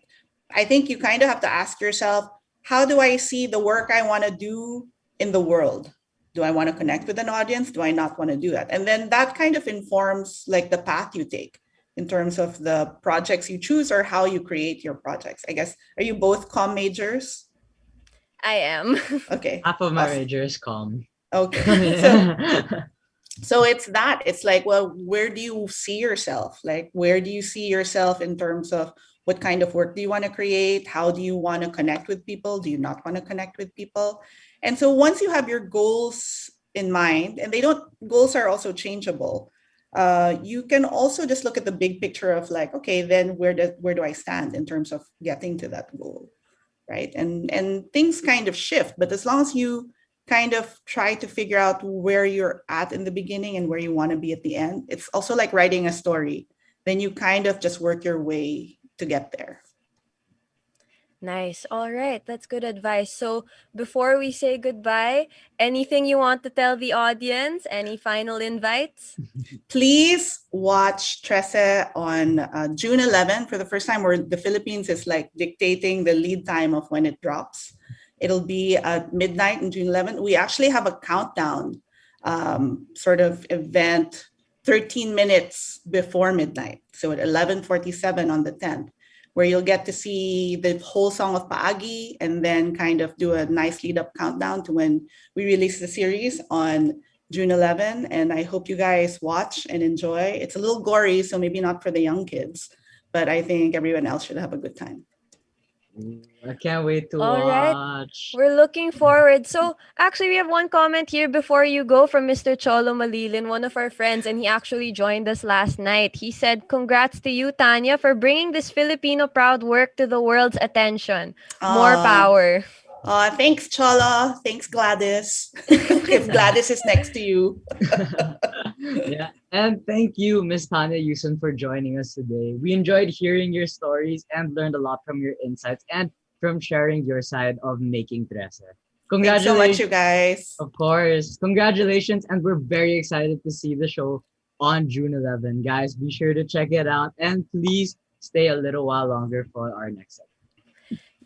I think you kind of have to ask yourself, how do I see the work I want to do in the world? Do I want to connect with an audience? Do I not want to do that? And then that kind of informs like the path you take in terms of the projects you choose or how you create your projects. I guess, are you both comm majors? I am. Okay. Half of my major is comm. Okay. So it's that. It's like, well, where do you see yourself? Like, where do you see yourself in terms of what kind of work do you want to create? How do you want to connect with people? Do you not want to connect with people? And so once you have your goals in mind, and goals are also changeable. You can also just look at the big picture of like, okay, then where do I stand in terms of getting to that goal, right? And things kind of shift, but as long as you kind of try to figure out where you're at in the beginning and where you want to be at the end, it's also like writing a story. Then you kind of just work your way to get there. Nice. All right. That's good advice. So before we say goodbye, anything you want to tell the audience? Any final invites? Please watch Trese on June 11 for the first time, where the Philippines is like dictating the lead time of when it drops. It'll be at midnight on June 11. We actually have a countdown sort of event 13 minutes before midnight. So at 11:47 on the 10th, where you'll get to see the whole song of Paagi and then kind of do a nice lead up countdown to when we release the series on June 11. And I hope you guys watch and enjoy. It's a little gory, so maybe not for the young kids, but I think everyone else should have a good time. I can't wait to All watch. right. We're looking forward. So actually, we have one comment here before you go from Mr. Cholo Malilin, one of our friends, and he actually joined us last night. He said, "Congrats to you, Tanya, for bringing this Filipino proud work to the world's attention. More power." Thanks, Cholo. Thanks, Gladys. If Gladys is next to you. Yeah, and thank you, Miss Tanya Yuson, for joining us today. We enjoyed hearing your stories and learned a lot from your insights and from sharing your side of making Trese. Thanks so much, you guys. Of course. Congratulations, and we're very excited to see the show on June 11. Guys, be sure to check it out, and please stay a little while longer for our next episode.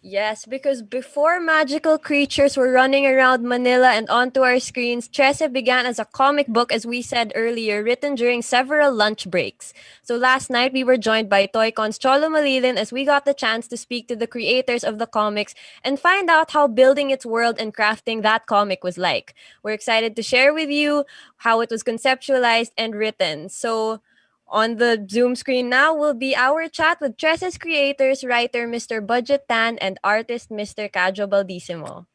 Yes, because before magical creatures were running around Manila and onto our screens, Trese began as a comic book, as we said earlier, written during several lunch breaks. So last night, we were joined by Toycon's Cholo Malilin as we got the chance to speak to the creators of the comics and find out how building its world and crafting that comic was like. We're excited to share with you how it was conceptualized and written. So on the Zoom screen now will be our chat with Trese's creators, writer Mr. Budjette and artist Mr. Cadjo Baldissimo.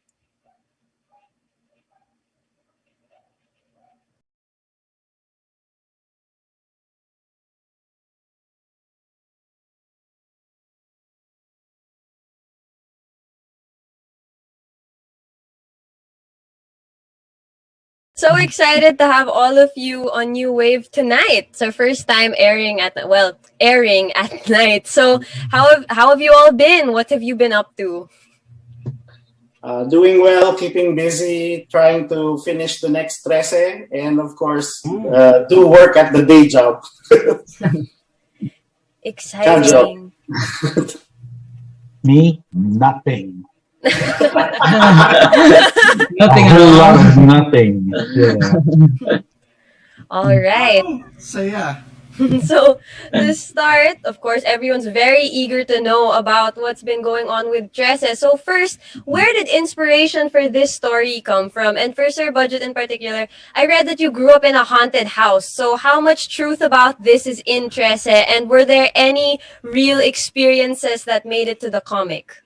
So excited to have all of you on New Wave tonight. It's our first time airing at night. So how have you all been? What have you been up to? Doing well, keeping busy, trying to finish the next Trese, and of course, do work at the day job. Exciting. Me, nothing. Nothing a whole lot of nothing. Yeah. All right. So yeah. So to start, of course, everyone's very eager to know about what's been going on with Trese. So first, where did inspiration for this story come from? And for Sir Budjette in particular, I read that you grew up in a haunted house. So how much truth about this is in Trese? And were there any real experiences that made it to the comic?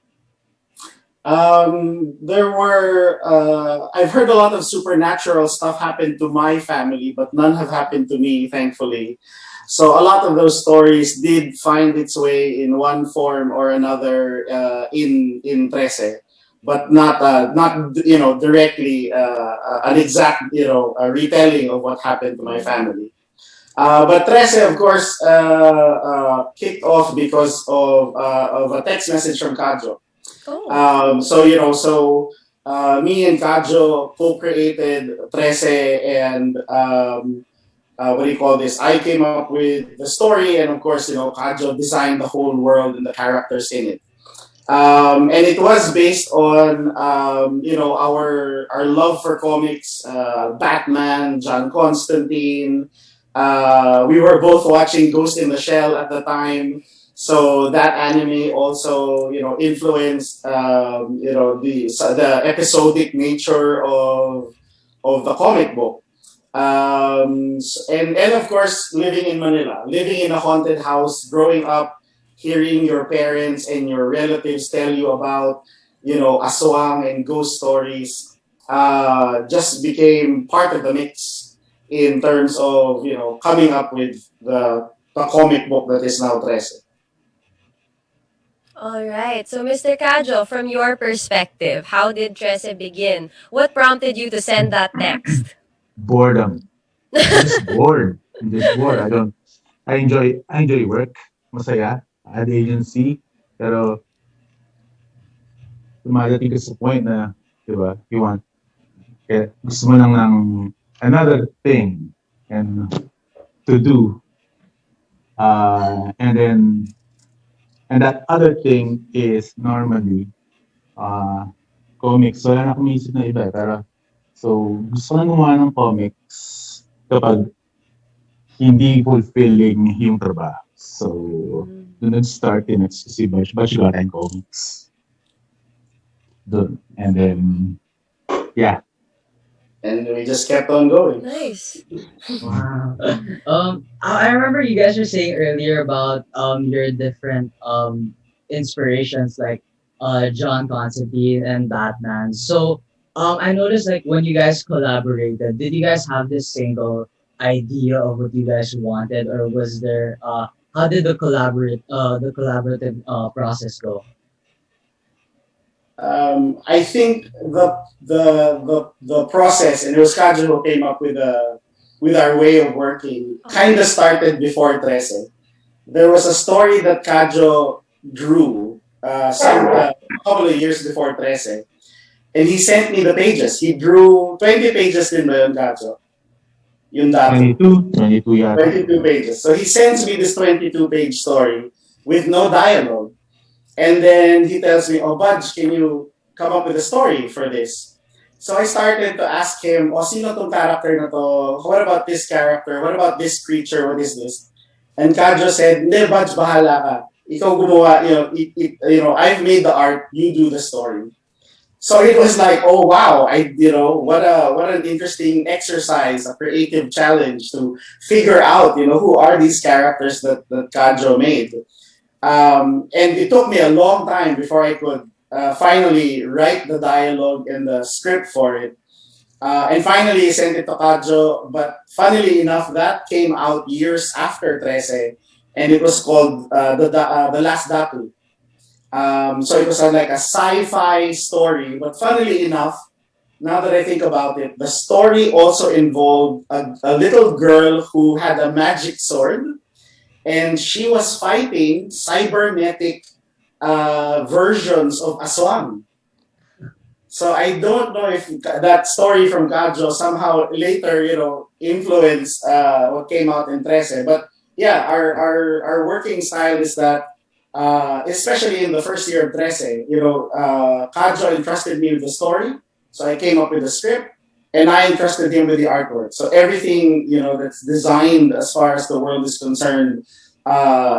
There were, I've heard a lot of supernatural stuff happen to my family, but none have happened to me, thankfully. So a lot of those stories did find its way in one form or another in Trese, but not directly an exact retelling of what happened to my family. But Trese, of course, kicked off because of a text message from Cadjo. So me and Cadjo co-created Trese, and what do you call this? I came up with the story, and of course, Cadjo designed the whole world and the characters in it. And it was based on our love for comics, Batman, John Constantine. We were both watching Ghost in the Shell at the time, so that anime also influenced the episodic nature of the comic book. And of course, living in Manila, living in a haunted house, growing up, hearing your parents and your relatives tell you about, aswang and ghost stories, just became part of the mix in terms of, coming up with the comic book that is now Trese. All right. So, Mr. Kajo, from your perspective, how did Trese begin? What prompted you to send that text? Boredom. I'm just bored. I'm just bored. I enjoy work. Masaya. Ad agency. Pero, dumadating ka sa point na, di ba, you want, gusto mo lang ng another thing and to do. And that other thing is normally comics. So, wala na akong isip na iba. Pero, so, gusto ko lang gumawa ng comics kapag hindi fulfilling yung trabaho. So, doon nag-start in si Budjette and comics. Doon. And then, yeah. And we just kept on going. Nice. Wow. I remember you guys were saying earlier about your different inspirations like John Constantine and Batman. So I noticed like when you guys collaborated, did you guys have this single idea of what you guys wanted, or was there how did the collaborative process go? I think the process, and it was Kajo who came up with our way of working, kind of started before Trese. There was a story that Kajo drew a couple of years before Trese, and he sent me the pages. He drew 20 pages din ba yun, Kajo? Yung dati. 22 pages. So he sends me this 22-page story with no dialogue. And then he tells me, Budge, can you come up with a story for this? So I started to ask him, sino tong character na to? What about this character? What about this creature? What is this? And Kajo said, hindi, Budge, bahala ka. Ikaw gumawa, I've made the art, you do the story. So it was like, oh wow, what an interesting exercise, a creative challenge to figure out, who are these characters that Kajo made. And it took me a long time before I could finally write the dialogue and the script for it. And finally sent it to Kajo, but funnily enough, that came out years after Trese, and it was called The Last Datu. So it was like a sci-fi story, but funnily enough, now that I think about it, the story also involved a little girl who had a magic sword, and she was fighting cybernetic versions of aswang. So I don't know if that story from Kajo somehow later, influenced what came out in Trese. But yeah, our working style is that, especially in the first year of Trese, Kajo entrusted me with the story, so I came up with the script, and I entrusted him with the artwork. So everything that's designed as far as the world is concerned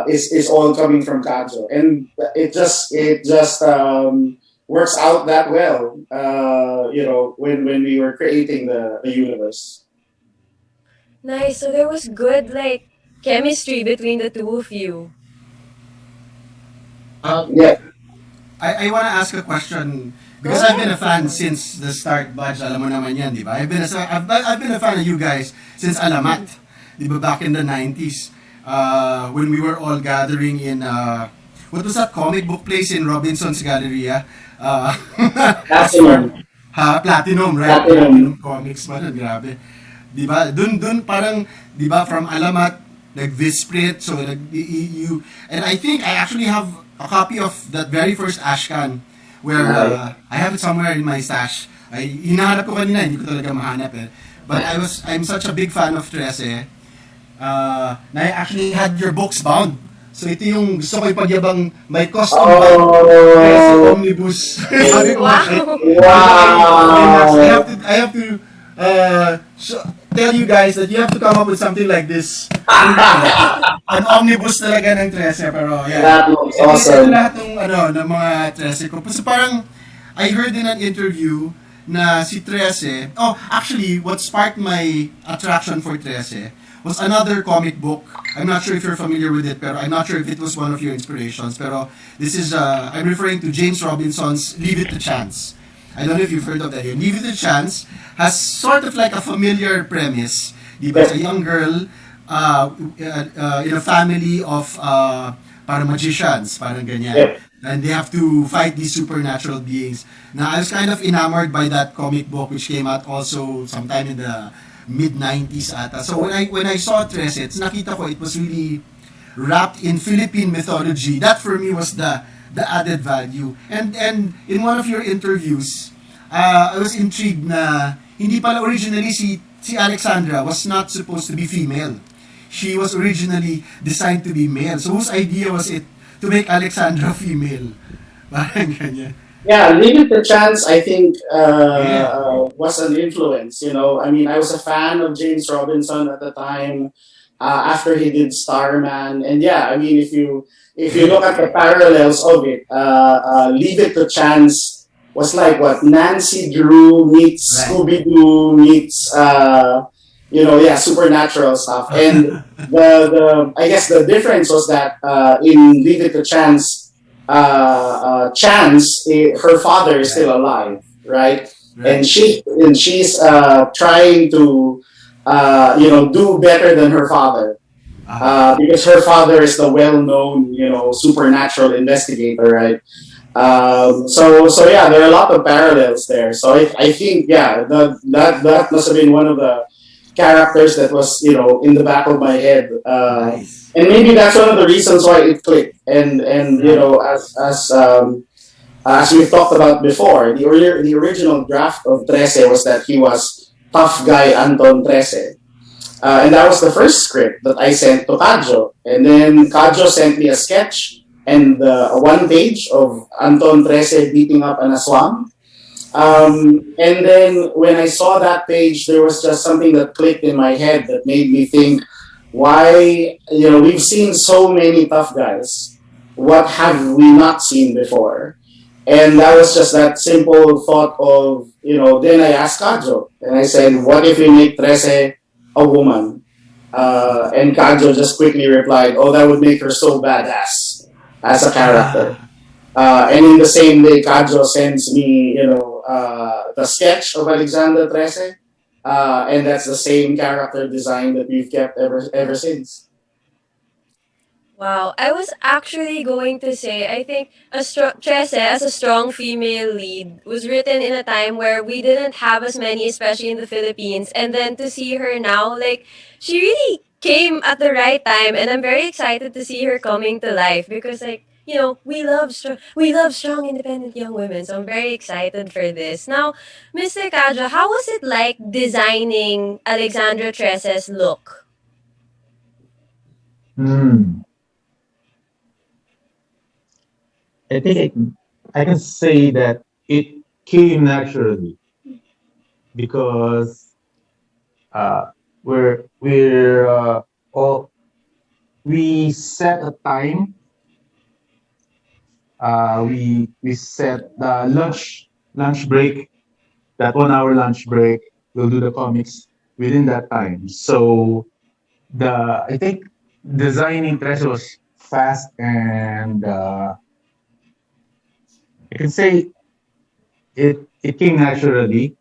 is all coming from Kajo, and it just works out that well. When we were creating the universe. Nice. So there was good chemistry between the two of you. Yeah. I want to ask a question because I've been a fan since the start. Budge, alam mo naman yan, di ba? I've been a fan of you guys since Alamat, di ba? Back in the 90s, when we were all gathering in what was that comic book place in Robinson's Galleria? Platinum. Platinum, right? Platinum Comics pa nun, grabe. Di ba? Dun parang, di ba, from Alamat, Visprit, so you, and I think I actually have a copy of that very first Ashcan where I have it somewhere in my stash. Hinahanap ko kanina, hindi ko talaga mahanap eh. But I'm such a big fan of Trese na I actually had your books bound So ito yung gusto ko ipagyabang may costume Trese omnibus. Sabi ko, Wow! I have to tell you guys that you have to come up with something like this. An omnibus talaga ng Trese, pero yeah. That looks awesome. Ito lahat ng mga Trese ko. So parang, I heard in an interview na si Trese, actually, what sparked my attraction for Trese was another comic book. I'm not sure if you're familiar with it, pero I'm not sure if it was one of your inspirations. Pero this is, I'm referring to James Robinson's Leave It to Chance. I don't know if you've heard of that. Leave It to Chance has sort of like a familiar premise. Diba? It's a young girl in a family of parang magicians, parang ganyan. And they have to fight these supernatural beings. Now, I was kind of enamored by that comic book, which came out also sometime in the mid-90s ata. So when I saw Trese, nakita ko it was really wrapped in Philippine mythology. That for me was the added value. And in one of your interviews, I was intrigued na hindi pala originally si Alexandra was not supposed to be female. She was originally designed to be male. So whose idea was it to make Alexandra female? Parang ganyan. Yeah, Leave It to Chance, I think, was an influence, you know. I mean, I was a fan of James Robinson at the time, after he did Starman. And yeah, I mean, if you look at the parallels of it, Leave It to Chance was like what Nancy Drew meets Scooby-Doo meets, supernatural stuff. And I guess the difference was that in Leave It to Chance, Chance, her father is still alive, right? And she's trying to do better than her father, because her father is the well-known supernatural investigator, right? So yeah, there are a lot of parallels there. So I think that must have been one of the characters that was in the back of my head. Nice. And maybe that's one of the reasons why it clicked. And as we've talked about before, the original draft of Trese was that he was tough guy Anton Trese. And that was the first script that I sent to Kadjo. And then Kadjo sent me a sketch and a one page of Anton Trese beating up an aswang. And then when I saw that page, there was just something that clicked in my head that made me think, why, we've seen so many tough guys. What have we not seen before? And that was just that simple thought of, then I asked Kadjo, and I said, what if we make Trese a woman? And Kadjo just quickly replied, that would make her so badass as a character. And in the same day, Kadjo sends me, the sketch of Alexander Trese. And that's the same character design that we've kept ever since. Wow, I was actually going to say, I think Trese as a strong female lead was written in a time where we didn't have as many, especially in the Philippines. And then to see her now, like, she really came at the right time, and I'm very excited to see her coming to life because, like, we love strong, independent young women. So I'm very excited for this. Now, Mr. Kadjo, how was it like designing Alexandra Trese's look? I think I can say that it came naturally because we set a time. We set the lunch break, that 1 hour lunch break. We'll do the comics within that time. So I think designing Trese was fast, and I can say it came naturally.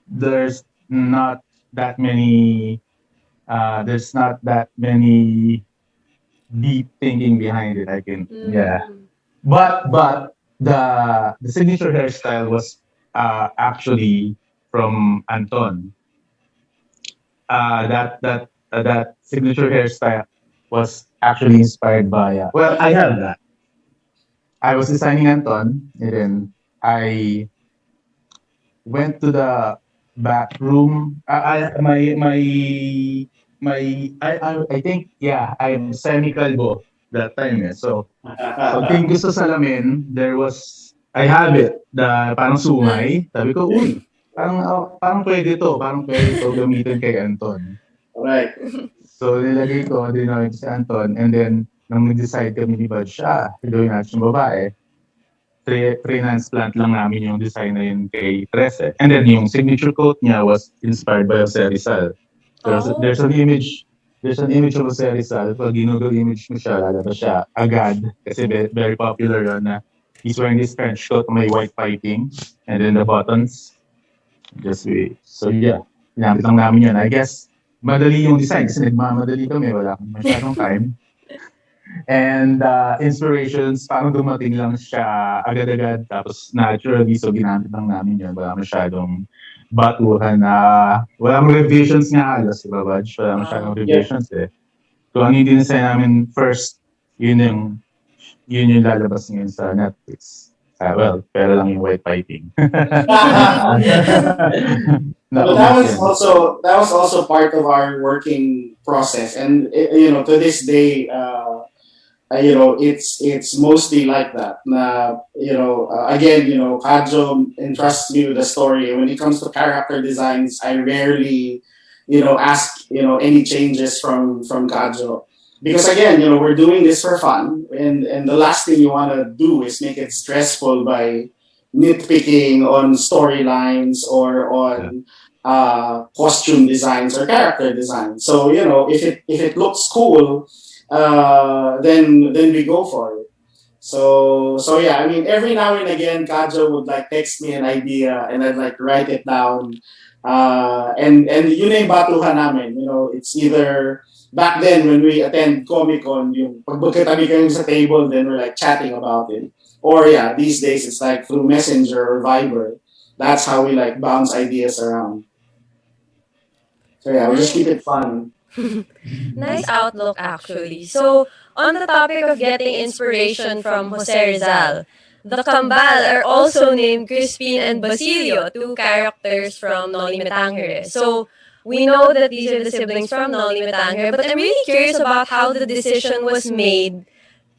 There's not that many deep thinking behind it. But the signature hairstyle was actually from Anton. That signature hairstyle was actually inspired by. I have that. I was designing Anton, and then I went to the back room. My I think, yeah, I'm semi-kalbo that time eh. So, pagtingin ko sa salamin, I have it, parang sungay. Sabi ko, uy, parang pwede to, gamitin kay Anton. Right. So, nilagay ko, dinawin ko si Anton, and then, nang nag-decide kami ni Budge, gawin natin yung babae, transplant lang namin yung design na yun kay Trese. And then, yung signature quote niya was inspired by Jose Rizal. There's an image of Jose Rizal. Pag Google image mo siya, lalabas siya agad. Kasi very popular yun na he's wearing this French coat, may white piping, and then the buttons. So yeah, ginamit lang namin yun. I guess, madali yung design kasi nagmamadali kami, wala akong masyadong time. And inspirations, parang dumating lang siya agad-agad, tapos naturally, so ginamit lang namin yun. Wala masyadong batuhan na, walang revisions nga halos, diba, Budge? Wala masyadong revisions eh. So ang hindi design namin first, yun yung lalabas ngayon sa Netflix. Pero lang yung white piping. But that was also part of our working process, and to this day, it's mostly like that. Again, Kadjo entrusts me with the story. When it comes to character designs, I rarely, ask any changes from Kadjo. Because again, we're doing this for fun, and the last thing you want to do is make it stressful by nitpicking on storylines or on costume designs or character designs. So if it looks cool, then we go for it. So yeah, I mean, every now and again, Kadjo would text me an idea, and I'd write it down. And yun yung batuhan namin. It's either back then when we attend Comic-Con, yung pagkatabi kayo sa table, then we're chatting about it. Or yeah, these days it's through Messenger or Viber. That's how we bounce ideas around. So yeah, we just keep it fun. Nice outlook, actually. So, on the topic of getting inspiration from Jose Rizal, the Kambal are also named Crispin and Basilio, two characters from Noli Me Tangere. So, we know that these are the siblings from Noli Me Tangere, but I'm really curious about how the decision was made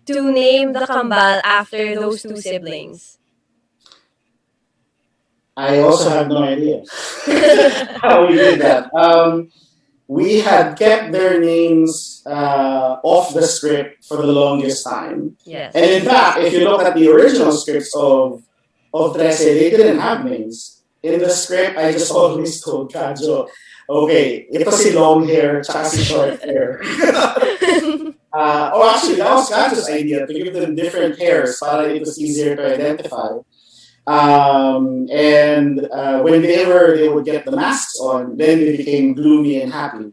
to name the Kambal after those two siblings. I also have no idea how we did that. We had kept their names off the script for the longest time. Yes. And in fact, if you look at the original scripts of Trese, they didn't have names. In the script, I just always told Kadjo, okay, ito si long hair, tsaka si short hair. Actually, that was Kadjo's idea, to give them different hairs para it was easier to identify. Whenever they would get the masks on, then they became gloomy and happy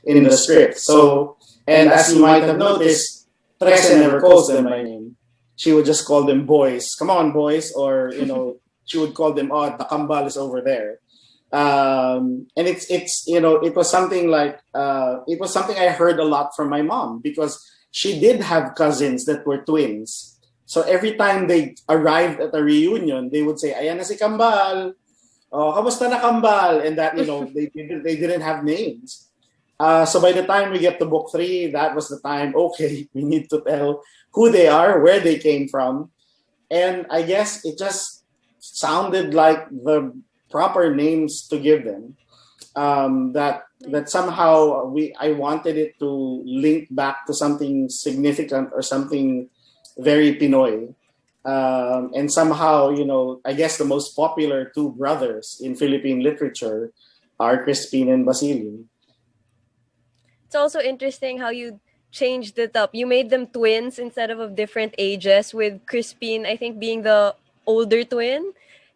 in the script. So, and as you might have noticed, Trese never calls them by name. She would just call them boys. Come on, boys. Or, she would call them, the Kambal is over there. And it was something I heard a lot from my mom, because she did have cousins that were twins. So every time they arrived at a reunion, they would say, "Ayan na si Kambal. Oh, kamusta na Kambal?" And that, they didn't have names. So by the time we get to book 3, that was the time, okay, we need to tell who they are, where they came from. And I guess it just sounded like the proper names to give them. That somehow I wanted it to link back to something significant or something very Pinoy. And somehow, I guess the most popular two brothers in Philippine literature are Crispin and Basilio. It's also interesting how you changed it up. You made them twins instead of different ages, with Crispin, I think, being the older twin.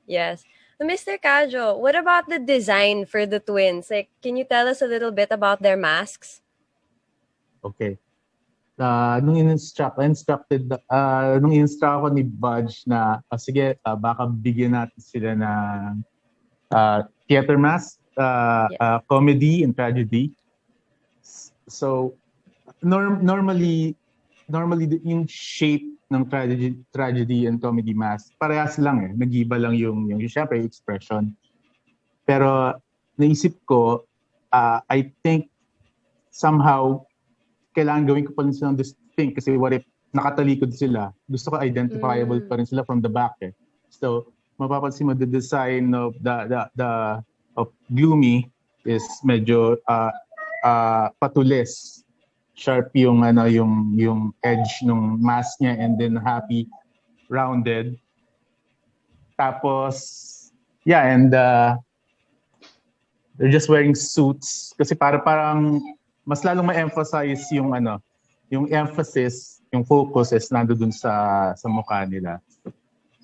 Yes. Mr. Kadjo, what about the design for the twins? Can you tell us a little bit about their masks? Okay. Nung in-instruct ako ni Budge na, sige, baka bigyan natin sila ng theater mask, comedy and tragedy. So, normally yung shape ng tragedy and comedy mask, parehas lang eh. Nag-iba lang yung syempre, expression. Pero naisip ko, I think somehow, kailangan gawin ko pa rin silang distinct kasi what if nakatalikod sila, gusto ko identifiable pa rin sila from the back eh. So, mapapansin mo the design of the of Gloomy is medyo patulis. Sharp yung yung edge ng mask niya, and then Happy rounded. Tapos and they're just wearing suits kasi parang mas lalong ma-emphasize yung yung emphasis, yung focus is nandoon sa mukha nila.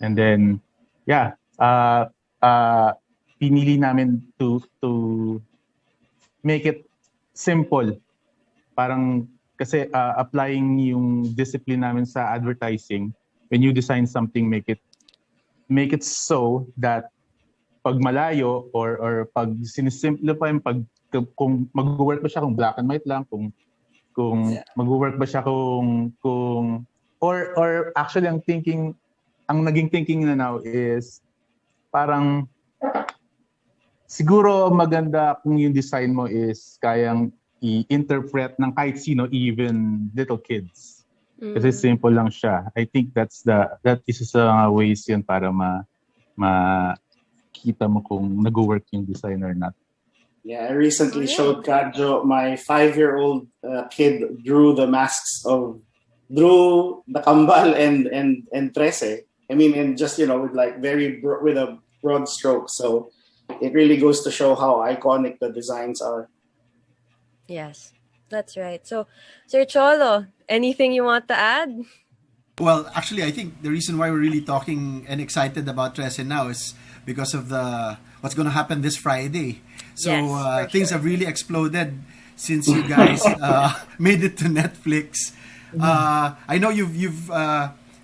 And then pinili namin to make it simple. Parang kasi applying yung discipline namin sa advertising, when you design something, make it so that pag malayo or pag sinisimplify, kung mag-work ba siya kung black and white lang, kung mag-work ba siya kung or actually ang naging thinking na now is parang siguro maganda kung yung design mo is kayang i-interpret ng kahit sino, even little kids. Kasi simple lang siya. I think that is sa ways yun para makita mo kung nag-work yung design or not. Yeah, I recently showed Kadjo, my 5-year-old kid drew the kambal and Trese. I mean, and just, with like with a broad stroke. So it really goes to show how iconic the designs are. Yes, that's right. So, Sir Cholo, anything you want to add? Well, actually, I think the reason why we're really talking and excited about Trese now is because of what's going to happen this Friday. So Yes, things have really exploded since you guys made it to Netflix. I know you've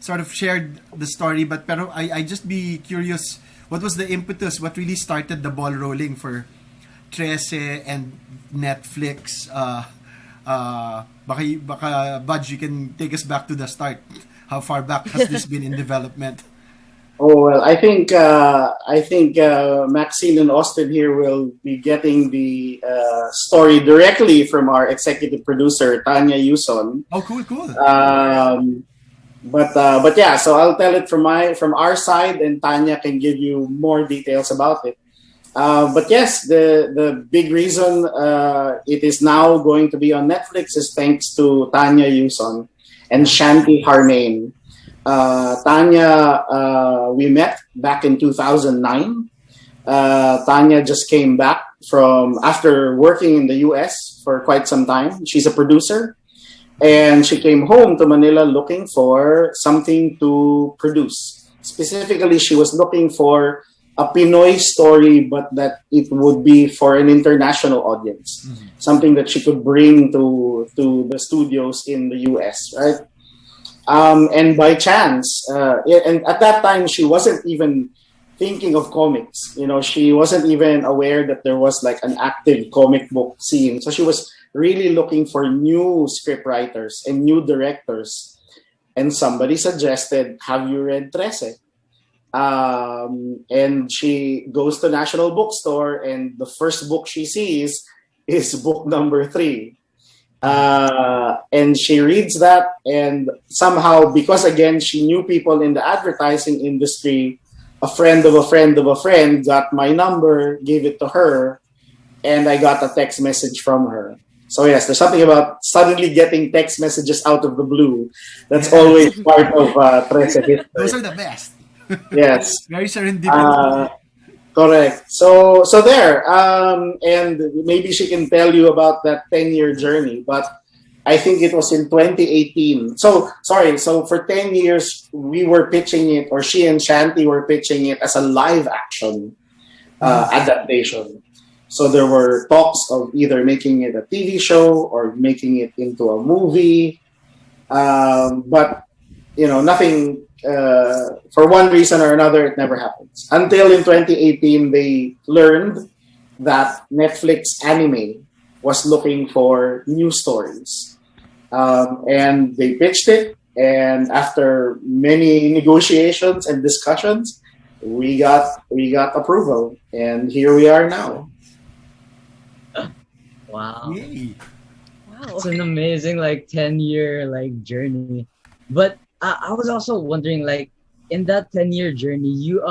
sort of shared the story, but I just be curious, what was the impetus? What really started the ball rolling for Trese and Netflix? Baka Budge, you can take us back to the start. How far back has this been in development? Oh well, I think Maxine and Austin here will be getting the story directly from our executive producer Tanya Yuson. Oh, cool. But yeah, so I'll tell it from our side, and Tanya can give you more details about it. But yes, the big reason it is now going to be on Netflix is thanks to Tanya Yuson and Shanti Harmain. Tanya, we met back in 2009. Tanya just came back after working in the US for quite some time. She's a producer, and she came home to Manila looking for something to produce. Specifically, she was looking for a Pinoy story, but that it would be for an international audience. Mm-hmm. Something that she could bring to the studios in the US, right? And by chance, and at that time, she wasn't even thinking of comics. She wasn't even aware that there was like an active comic book scene. So she was really looking for new scriptwriters and new directors. And somebody suggested, have you read Trese? And she goes to National Bookstore, and the first book she sees is book number 3. And she reads that, and somehow, because again, she knew people in the advertising industry, a friend of a friend of a friend got my number, gave it to her, and I got a text message from her. So yes, there's something about suddenly getting text messages out of the blue. That's always part of Trese history. Those are the best. Yes. Very serendipitous. Correct. So there, and maybe she can tell you about that 10-year journey, but I think it was in 2018. So for 10 years, we were pitching it, or she and Shanti were pitching it as a live action adaptation. So there were talks of either making it a TV show or making it into a movie. But, nothing, for one reason or another, it never happens. Until in 2018, they learned that Netflix Anime was looking for new stories. And they pitched it. And after many negotiations and discussions, we got approval. And here we are now. Wow. Yay. It's an amazing 10-year journey. But I was also wondering in that 10-year journey, you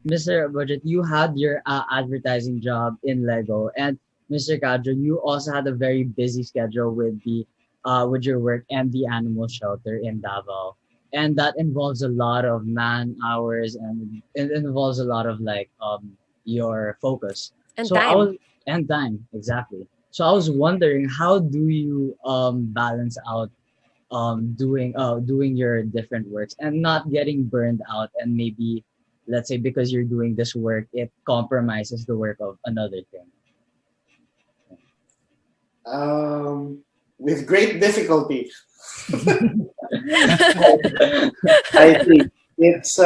Mr. Budjette, you had your advertising job in Lego, and Mr. Kadjo, you also had a very busy schedule with your work and the animal shelter in Davao. And that involves a lot of man hours, and it involves a lot of your focus. And so time. And time, exactly. So I was wondering, how do you balance out doing your different works and not getting burned out, and maybe, let's say, because you're doing this work, it compromises the work of another thing? With great difficulty. I think it's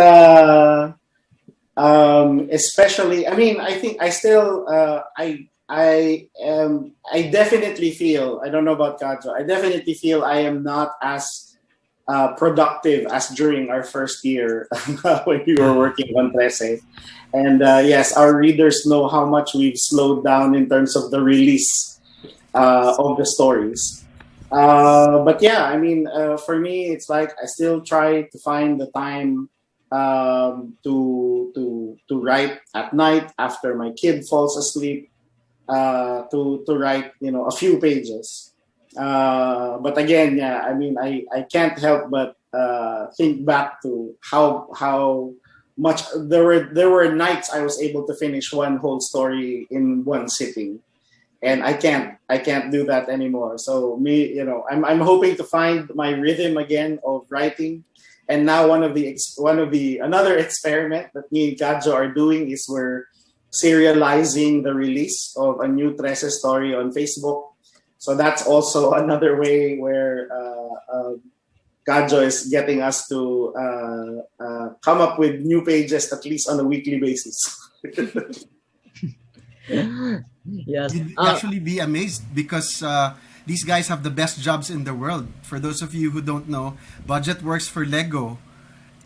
especially. I think I still I definitely feel. I don't know about Kadjo. I definitely feel I am not as productive as during our first year when we were working on Trese. And yes, our readers know how much we've slowed down in terms of the release of the stories. But yeah, for me, it's I still try to find the time to write at night after my kid falls asleep, to write a few pages. But again, yeah, I can't help but think back to how much there were nights I was able to finish one whole story in one sitting. And I can't do that anymore. So I'm hoping to find my rhythm again of writing. And now another experiment that me and Kadjo are doing is we're serializing the release of a new Trese story on Facebook. So that's also another way where Kadjo is getting us to come up with new pages at least on a weekly basis. Yes. You'd actually be amazed because these guys have the best jobs in the world. For those of you who don't know, Budjette works for Lego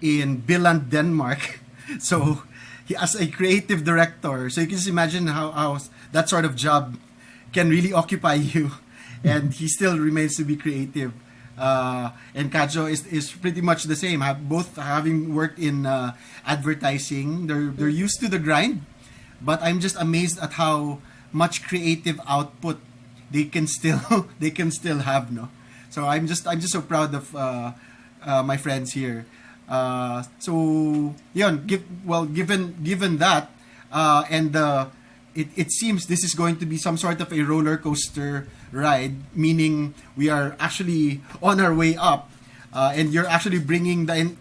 in Billund, Denmark. So he as a creative director. So you can just imagine how that sort of job can really occupy you. And he still remains to be creative. And Kadjo is pretty much the same. Both having worked in advertising, they're used to the grind. But I'm just amazed at how much creative output they can still have, no. So I'm just so proud of my friends here. So yun, given that, and it seems this is going to be some sort of a roller coaster ride, meaning we are actually on our way up, and you're actually bringing the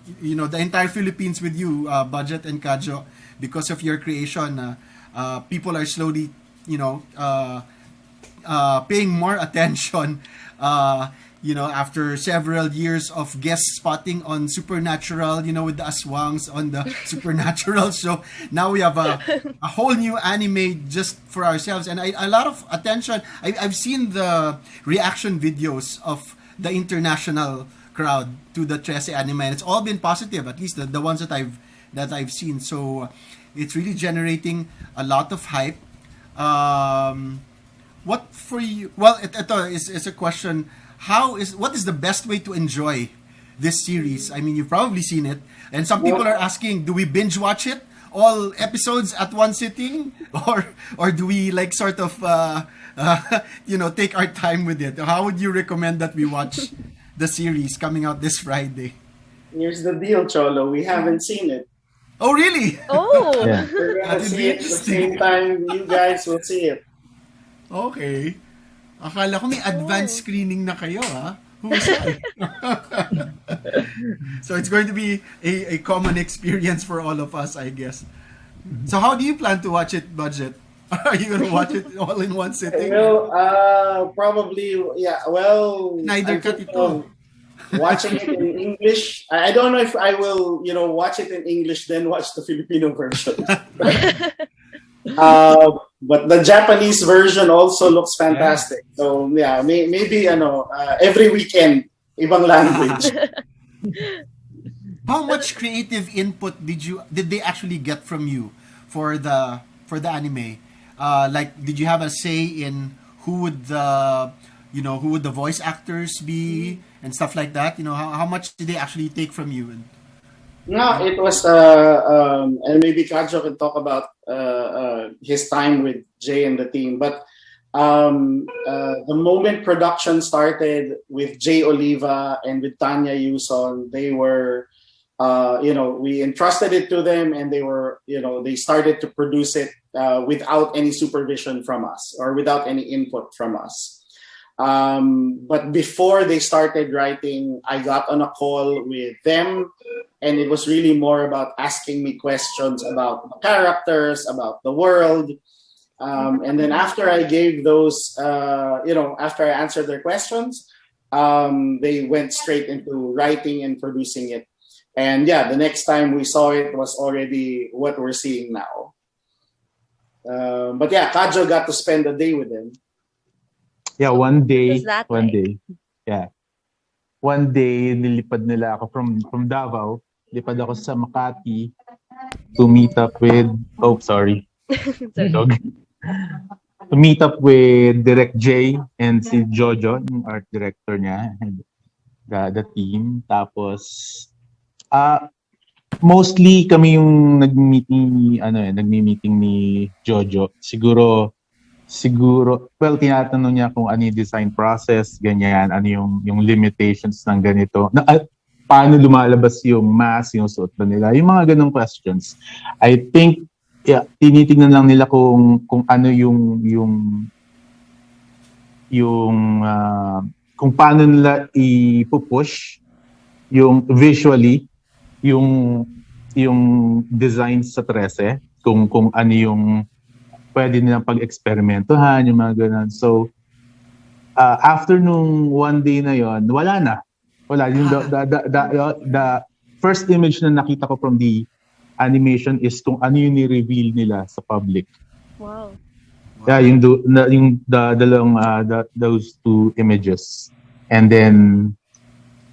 entire Philippines with you, Budjette and Kadjo, because of your creation. People are slowly paying more attention after several years of guest spotting on Supernatural, with the aswangs on the Supernatural show. Now we have a whole new anime just for ourselves, and a lot of attention. I've seen the reaction videos of the international crowd to the Trese anime, and it's all been positive, at least the ones that I've seen. So it's really generating a lot of hype. What for you? Well, ito is a question. What is the best way to enjoy this series? I mean, you've probably seen it, and some people are asking, do we binge watch it, all episodes at one sitting, or do we take our time with it? How would you recommend that we watch the series coming out this Friday? Here's the deal, Cholo. We haven't seen it. Oh, really? Oh. Yeah. We're gonna see it at the same time you guys will see it. Okay. Akala ko may advanced screening na kayo, ha? Who's that? So it's going to be a common experience for all of us, I guess. So how do you plan to watch it, Budjette? Are you going to watch it all in one sitting? Well, probably, yeah. Well, Neither katito. Watching it in English. I don't know if I will, watch it in English, then watch the Filipino version. But the Japanese version also looks fantastic. Yeah. So yeah, maybe every weekend, ibang language. How much creative input did they actually get from you for the anime? Did you have a say in who would the who would the voice actors be and stuff like that? How much did they actually take from you? No, it was, and maybe Kadjo can talk about his time with Jay and the team. But the moment production started with Jay Oliva and with Tanya Yuson, they were, we entrusted it to them, and they started to produce it without any supervision from us or without any input from us. But before they started writing, I got on a call with them, and it was really more about asking me questions about the characters, about the world. And then after I gave those, after I answered their questions, they went straight into writing and producing it. And the next time we saw it was already what we're seeing now. But Kadjo got to spend a day with them. Yeah, one day. Yeah. One day, nilipad nila ako from Davao. Lipad ako sa Makati to meet up with... Oh, sorry. Dog. To meet up with Direct J and si Jojo, yung art director niya, and the team. Tapos, mostly kami yung nagmi-meeting ni Jojo. Siguro, well, tinatanong niya kung ano yung design process, ganyan, ano yung limitations ng ganito. Paano lumalabas yung mask, yung suot ba nila, yung mga ganong questions. I think, tinitingnan lang nila kung ano kung paano nila ipupush yung visually, yung designs sa Trese, kung ano yung pwede nilang pag-eksperimentohan, yung mga ganun. So, after nung one day na yon, wala na. Wala. Yung the first image na nakita ko from the animation is kung ano yung ni-reveal nila sa public. Wow. Yeah, yung those two images. And then,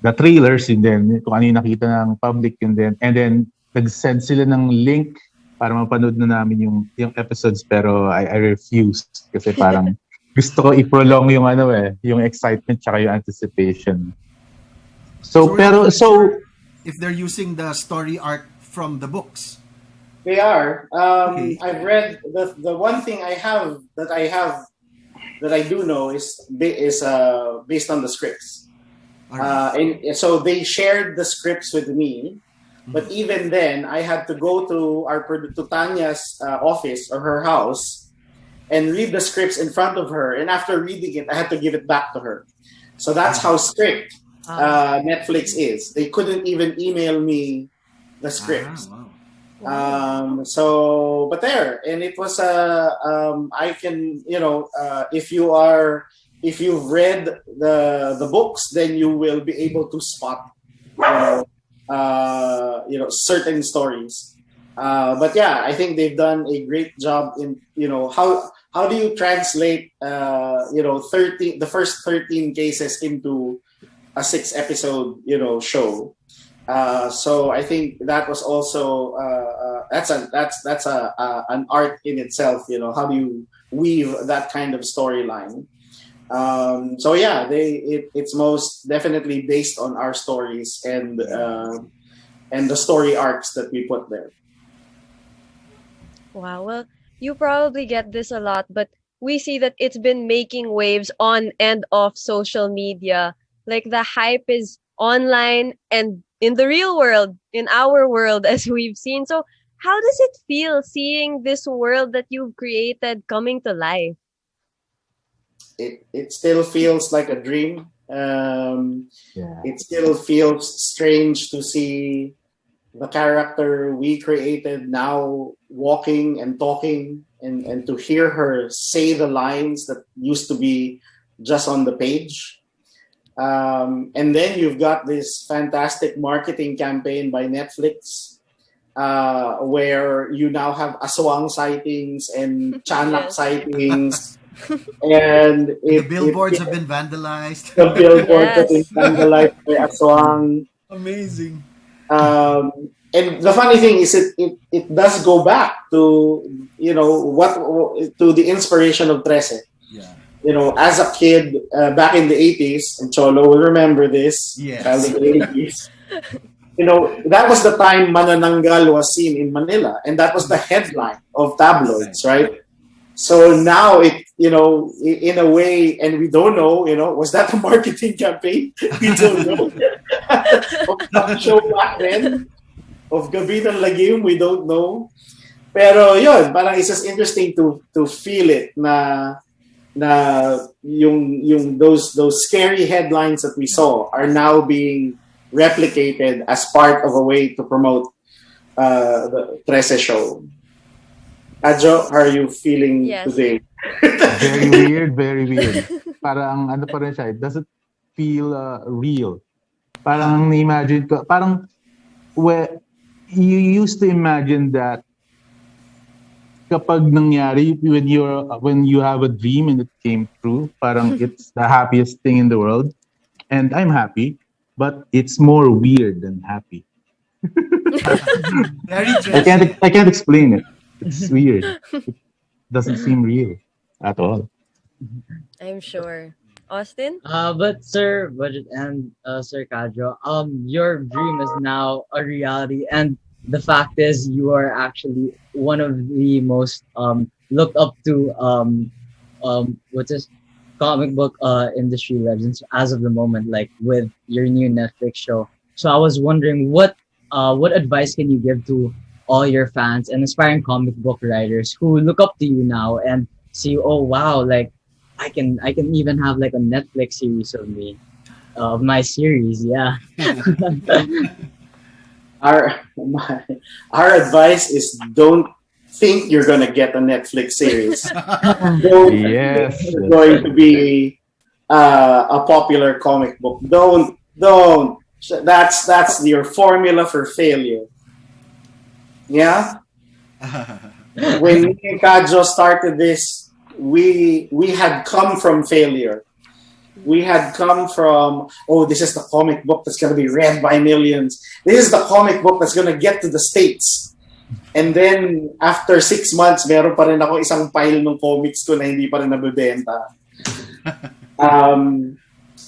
the trailers, and then kung ano yung nakita ng public, and then nag-send sila ng link para mapanood na namin yung episodes, pero I refused kasi parang gusto ko i-prolong yung excitement tsaka yung anticipation. So if they're using the story arc from the books, they are. Okay. I've read the one thing that I do know is based on the scripts. And so they shared the scripts with me. But even then, I had to go to Tanya's office or her house and read the scripts in front of her. And after reading it, I had to give it back to her. So that's how strict Netflix is. They couldn't even email me the scripts. Wow. But there, and it was I can, if you've read the books, then you will be able to spot, certain stories. But I think they've done a great job in, how do you translate, the first 13 cases into a 6-episode, show. So I think that was also that's an art in itself. How do you weave that kind of storyline? It's most definitely based on our stories and the story arcs that we put there. Wow. Well, you probably get this a lot, but we see that it's been making waves on and off social media. Like the hype is online and in the real world, in our world, as we've seen. So how does it feel seeing this world that you've created coming to life? It still feels like a dream. It still feels strange to see the character we created now walking and talking, and to hear her say the lines that used to be just on the page. And then you've got this fantastic marketing campaign by Netflix, where you now have aswang sightings and chanak sightings. And the billboards have been vandalized. The billboards have been vandalized by aswang. Amazing. And the funny thing is, it does go back to to the inspiration of Trese. Yeah. as a kid back in the 80s, and Cholo will remember this, Yes. child of the 80s, that was the time Manananggal was seen in Manila, and that was the headline of tabloids, right? So now in a way, and we don't know, was that a marketing campaign? We don't know. Of the show back then, of Gabi ng Lagim, we don't know. Pero yun, parang it's just interesting to feel it na yung those scary headlines that we saw are now being replicated as part of a way to promote the Trese show. Adjo, how are you feeling today? Very weird. Parang ano pa rin siya, it doesn't feel real. Parang na-imagine ko, parang you used to imagine that kapag nangyari, when you have a dream and it came true, parang it's the happiest thing in the world. And I'm happy, but it's more weird than happy. Very interesting. I can't explain it. It's weird. It doesn't seem real at all. I'm sure. Austin? But Sir Budjette and Sir Kadjo, your dream is now a reality, and the fact is you are actually one of the most looked up to comic book industry legends as of the moment, like with your new Netflix show. So I was wondering what advice can you give to all your fans and aspiring comic book writers who look up to you now and see, oh wow, like I can even have like a Netflix series of me, of my series, yeah. Our advice is don't think you're gonna get a Netflix series. Yes. It's going to be a popular comic book. Don't. That's your formula for failure. Yeah. When me and Kadjo started this, we had come from failure. We had come from, this is the comic book that's going to be read by millions. This is the comic book that's going to get to the States. And then, after 6 months, meron pa rin ako isang pile ng comics ko na hindi pa rin nabibenta.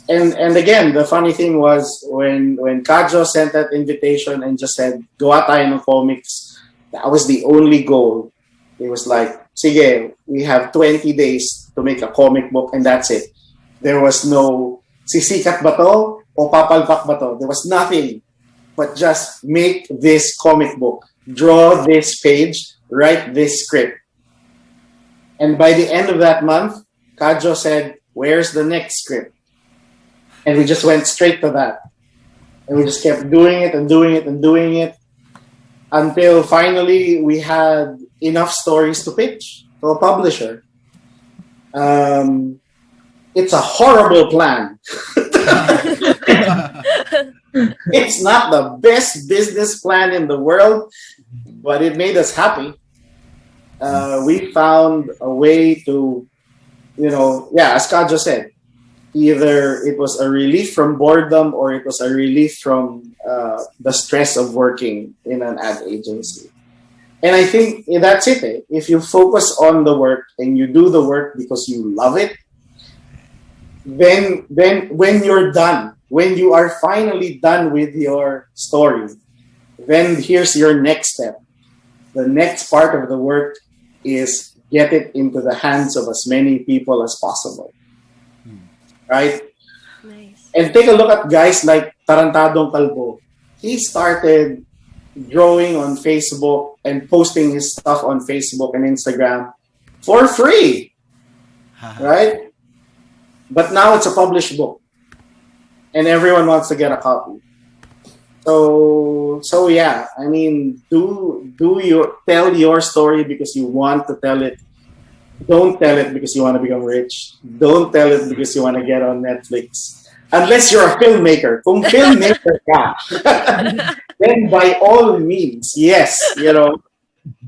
And again, the funny thing was, when Kadjo sent that invitation and just said, gawa tayo ng comics, that was the only goal. It was like, sige, we have 20 days to make a comic book and that's it. There was no sisikat ba to o papalpak ba to. There was nothing but just make this comic book. Draw this page, write this script. And by the end of that month, Kadjo said, where's the next script? And we just went straight to that. And we just kept doing it and doing it and doing it until finally we had enough stories to pitch to a publisher. It's a horrible plan. It's not the best business plan in the world, but it made us happy. We found a way to, as Kadjo said, either it was a relief from boredom or it was a relief from the stress of working in an ad agency. And I think that's it. If you focus on the work and you do the work because you love it, then when you're done, when you are finally done with your story, then here's your next step. The next part of the work is get it into the hands of as many people as possible. Right? Nice. And take a look at guys like Tarantadong Calvo. He started drawing on Facebook and posting his stuff on Facebook and Instagram for free. Right? But now it's a published book. And everyone wants to get a copy. So yeah, I mean, tell your story because you want to tell it. Don't tell it because you want to become rich. Don't tell it because you want to get on Netflix. Unless you're a filmmaker. Kung filmmaker ka, then by all means, yes,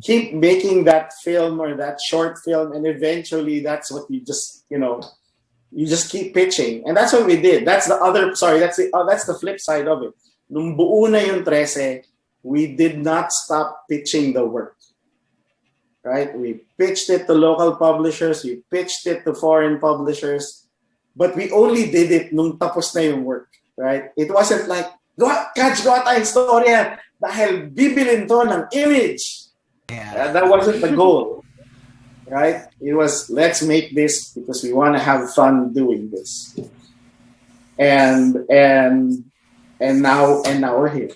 keep making that film or that short film, and eventually that's what you just, you just keep pitching. And that's what we did. That's the flip side of it. Nung buo na yung Trese, we did not stop pitching the work. right? We pitched it to local publishers, we pitched it to foreign publishers, but we only did it nung tapos na yung work, right? It wasn't like, catch, gawa tayong storya dahil bibilin to ng image. That wasn't the goal, right? It was, let's make this because we want to have fun doing this. And now we're here.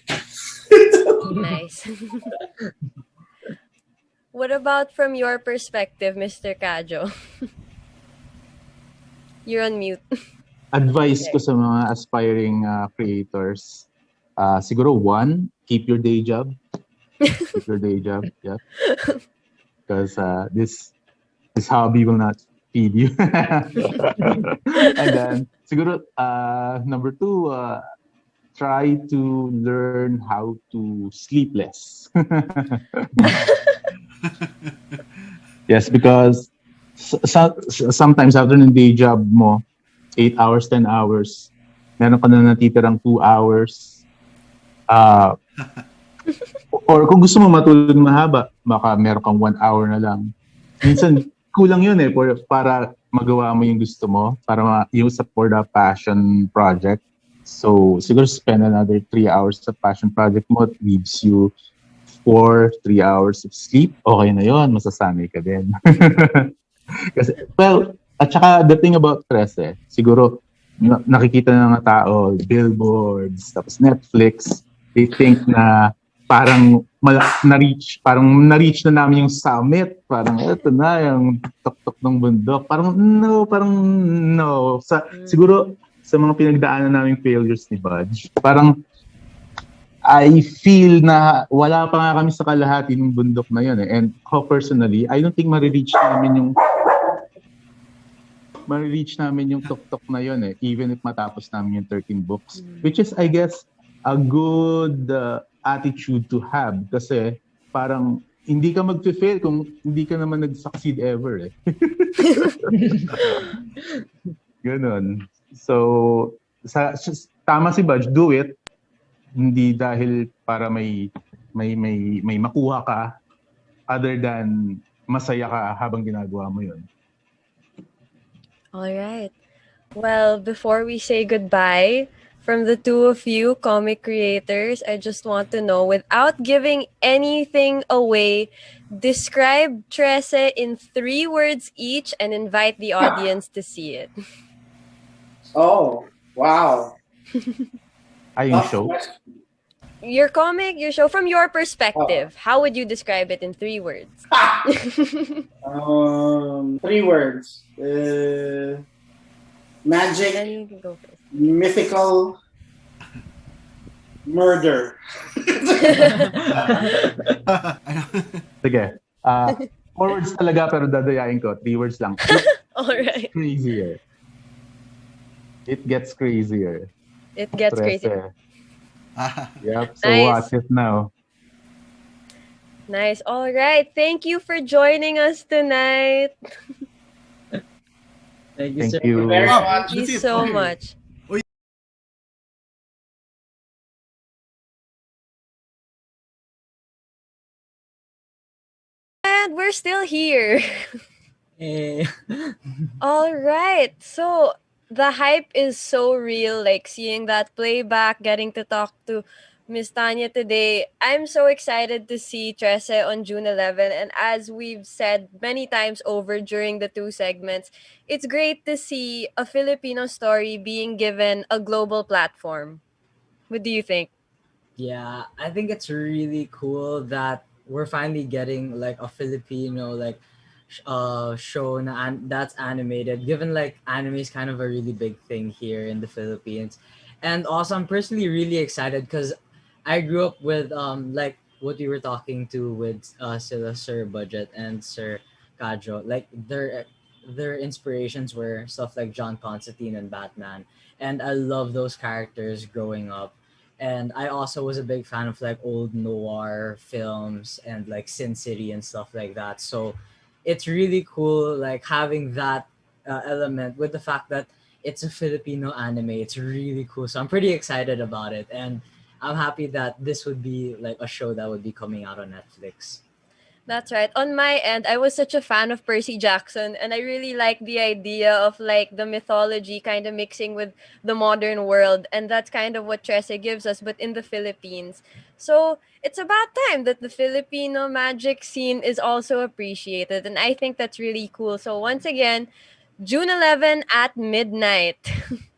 Nice. What about from your perspective, Mr. Kajo? You're on mute. Advice ko sa mga aspiring creators, siguro one, keep your day job. Keep your day job, yeah. Because this hobby will not feed you. And then, siguro, number two, try to learn how to sleep less. Yes, because sometimes after ng day job mo, 8 hours, 10 hours, meron ka na natitirang 2 hours. Or kung gusto mo matulog mahaba, baka meron kang 1 hour na lang. Minsan, kulang yun para magawa mo yung gusto mo, para yung for the passion project. So, siguro spend another 3 hours sa passion project mo. It leaves you 3 hours of sleep. Okay na yun, masasanay ka din. Kasi, well, at saka the thing about Trese, siguro nakikita ng mga tao, billboards, tapos Netflix, they think na parang na-reach na namin yung summit. Parang eto na, yung tok-tok ng bundok. Parang no. Siguro, sa mga pinagdaanan naming failures ni Budge, parang I feel na wala pa nga kami sa kalahati ng bundok na yun. And personally, I don't think ma-reach namin yung tok-tok na yun even if matapos namin yung 13 books. Which is, I guess, a good attitude to have kasi parang hindi ka mag-fail kung hindi ka naman nag-succeed ever. Ganon. So, tama si Budge, do it. Hindi dahil para may makuha ka other than masaya ka habang ginagawa mo yun. All right. Well, before we say goodbye, from the two of you comic creators, I just want to know, without giving anything away, describe Trese in 3 words each and invite the audience to see it. Oh, wow. Yung show? Your comic, your show, from your perspective, how would you describe it in 3 words? 3 words. Magic, Then you can go first. mythical, murder. Sige. 4 words talaga pero dadayain ko. 3 words lang. All right. Crazier. It gets crazier. It gets Trese. crazy. Yep. So Nice. watch it now. Nice. All right. Thank you for joining us tonight. Thank you, Thank sir. you. Very Oh, much. Thank you that's it. so Okay. much. And we're still here. Eh, All right. So the hype is so real, like seeing that playback, getting to talk to Miss Tanya today. I'm so excited to see Trese on June 11. And as we've said many times over during the 2 segments, it's great to see a Filipino story being given a global platform. What do you think? Yeah, I think it's really cool that we're finally getting like a Filipino show that's animated, given like anime is kind of a really big thing here in the Philippines. And also I'm personally really excited because I grew up with like what you were talking to with Sir Budjette and Sir Kajo. Like their inspirations were stuff like John Constantine and Batman. And I love those characters growing up. And I also was a big fan of like old noir films and like Sin City and stuff like that. So it's really cool like having that element with the fact that it's a Filipino anime. It's really cool. So I'm pretty excited about it. And I'm happy that this would be like a show that would be coming out on Netflix. That's right. On my end, I was such a fan of Percy Jackson, and I really like the idea of like the mythology kind of mixing with the modern world, and that's kind of what Trese gives us, but in the Philippines. So it's about time that the Filipino magic scene is also appreciated, and I think that's really cool. So once again, June 11 at midnight.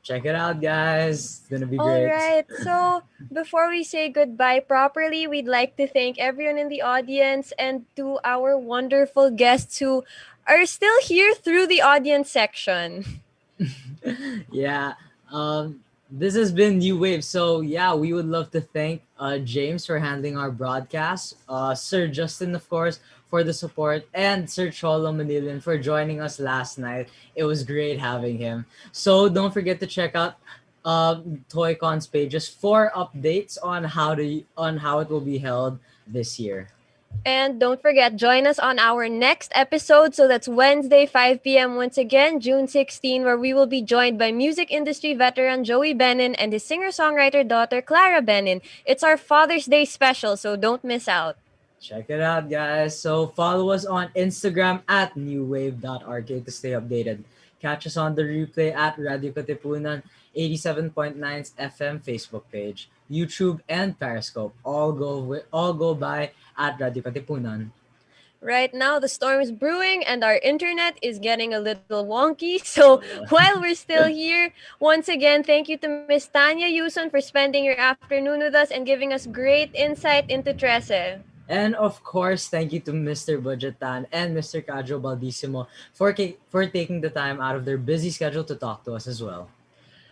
Check it out, guys. It's gonna be All great. right. So before we say goodbye properly, we'd like to thank everyone in the audience and to our wonderful guests who are still here through the audience section. Yeah. This has been New Wave. So yeah, we would love to thank James for handling our broadcast, Sir Justin, of course, for the support, and Sir Cholo Manilian for joining us last night. It was great having him. So don't forget to check out ToyCon's pages for updates on how it will be held this year. And don't forget, join us on our next episode. So that's Wednesday, 5 p.m. once again, June 16, where we will be joined by music industry veteran Joey Benin and his singer-songwriter daughter, Clara Benin. It's our Father's Day special, so don't miss out. Check it out, guys. So follow us on Instagram at newwave.rk to stay updated. Catch us on the replay at Radio-Katipunan 87.9 FM Facebook page, YouTube, and Periscope. All go by at Radio-Katipunan. Right now, the storm is brewing and our internet is getting a little wonky. So while we're still here, once again, thank you to Miss Tanya Yuson for spending your afternoon with us and giving us great insight into Trese. And of course, thank you to Mr. Budjette and Mr. Cadjo Baldissimo for taking the time out of their busy schedule to talk to us as well.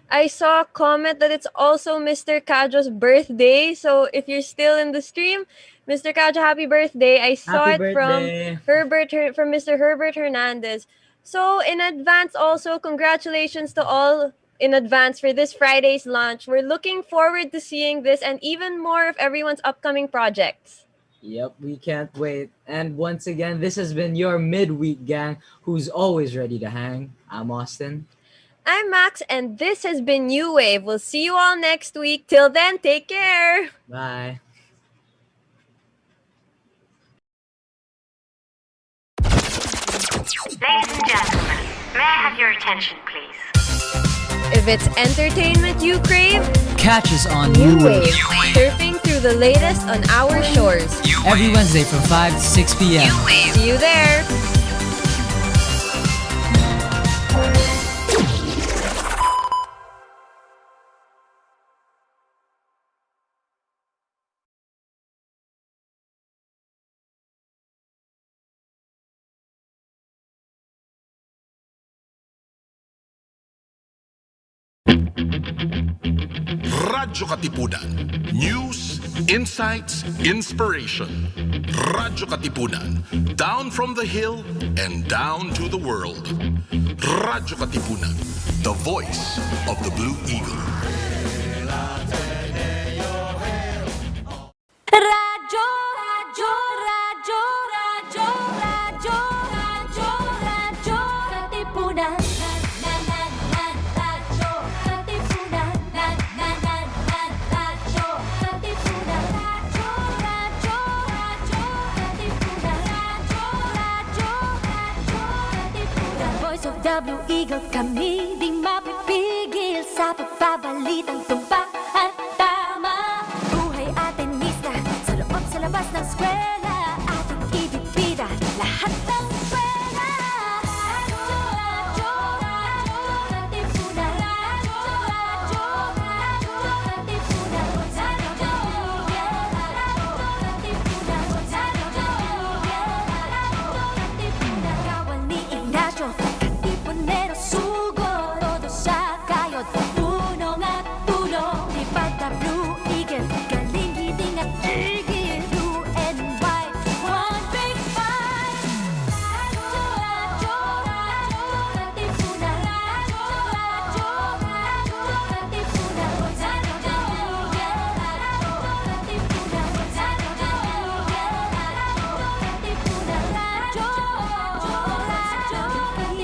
I saw a comment that it's also Mr. Cadjo's birthday. So if you're still in the stream, Mr. Cadjo, happy birthday. I saw Happy it birthday. from Mr. Herbert Hernandez. So in advance also, congratulations to all in advance for this Friday's launch. We're looking forward to seeing this and even more of everyone's upcoming projects. Yep, we can't wait. And once again, this has been your midweek gang who's always ready to hang. I'm Austin. I'm Max, and this has been New Wave. We'll see you all next week. Till then, take care. Bye. Ladies and gentlemen, may I have your attention, please? If it's entertainment you crave, catch us on New Wave, surfing through the latest on our shores. Every Wednesday from 5 to 6 p.m. See you there. Radyo Katipunan. News, insights, inspiration. Radyo Katipunan. Down from the hill and down to the world. Radyo Katipunan. The voice of the Blue Eagle. Radyo, radyo, radyo, radyo, radyo, radyo, radyo, Katipunan. Radyo, Katipunan. Radyo, Katipunan. Radyo, radyo, radyo, Katipunan. Radyo, radyo, radyo, Katipunan. The voice of the Blue Eagle, kami di mapipigil sa pagbabalitang tumpak.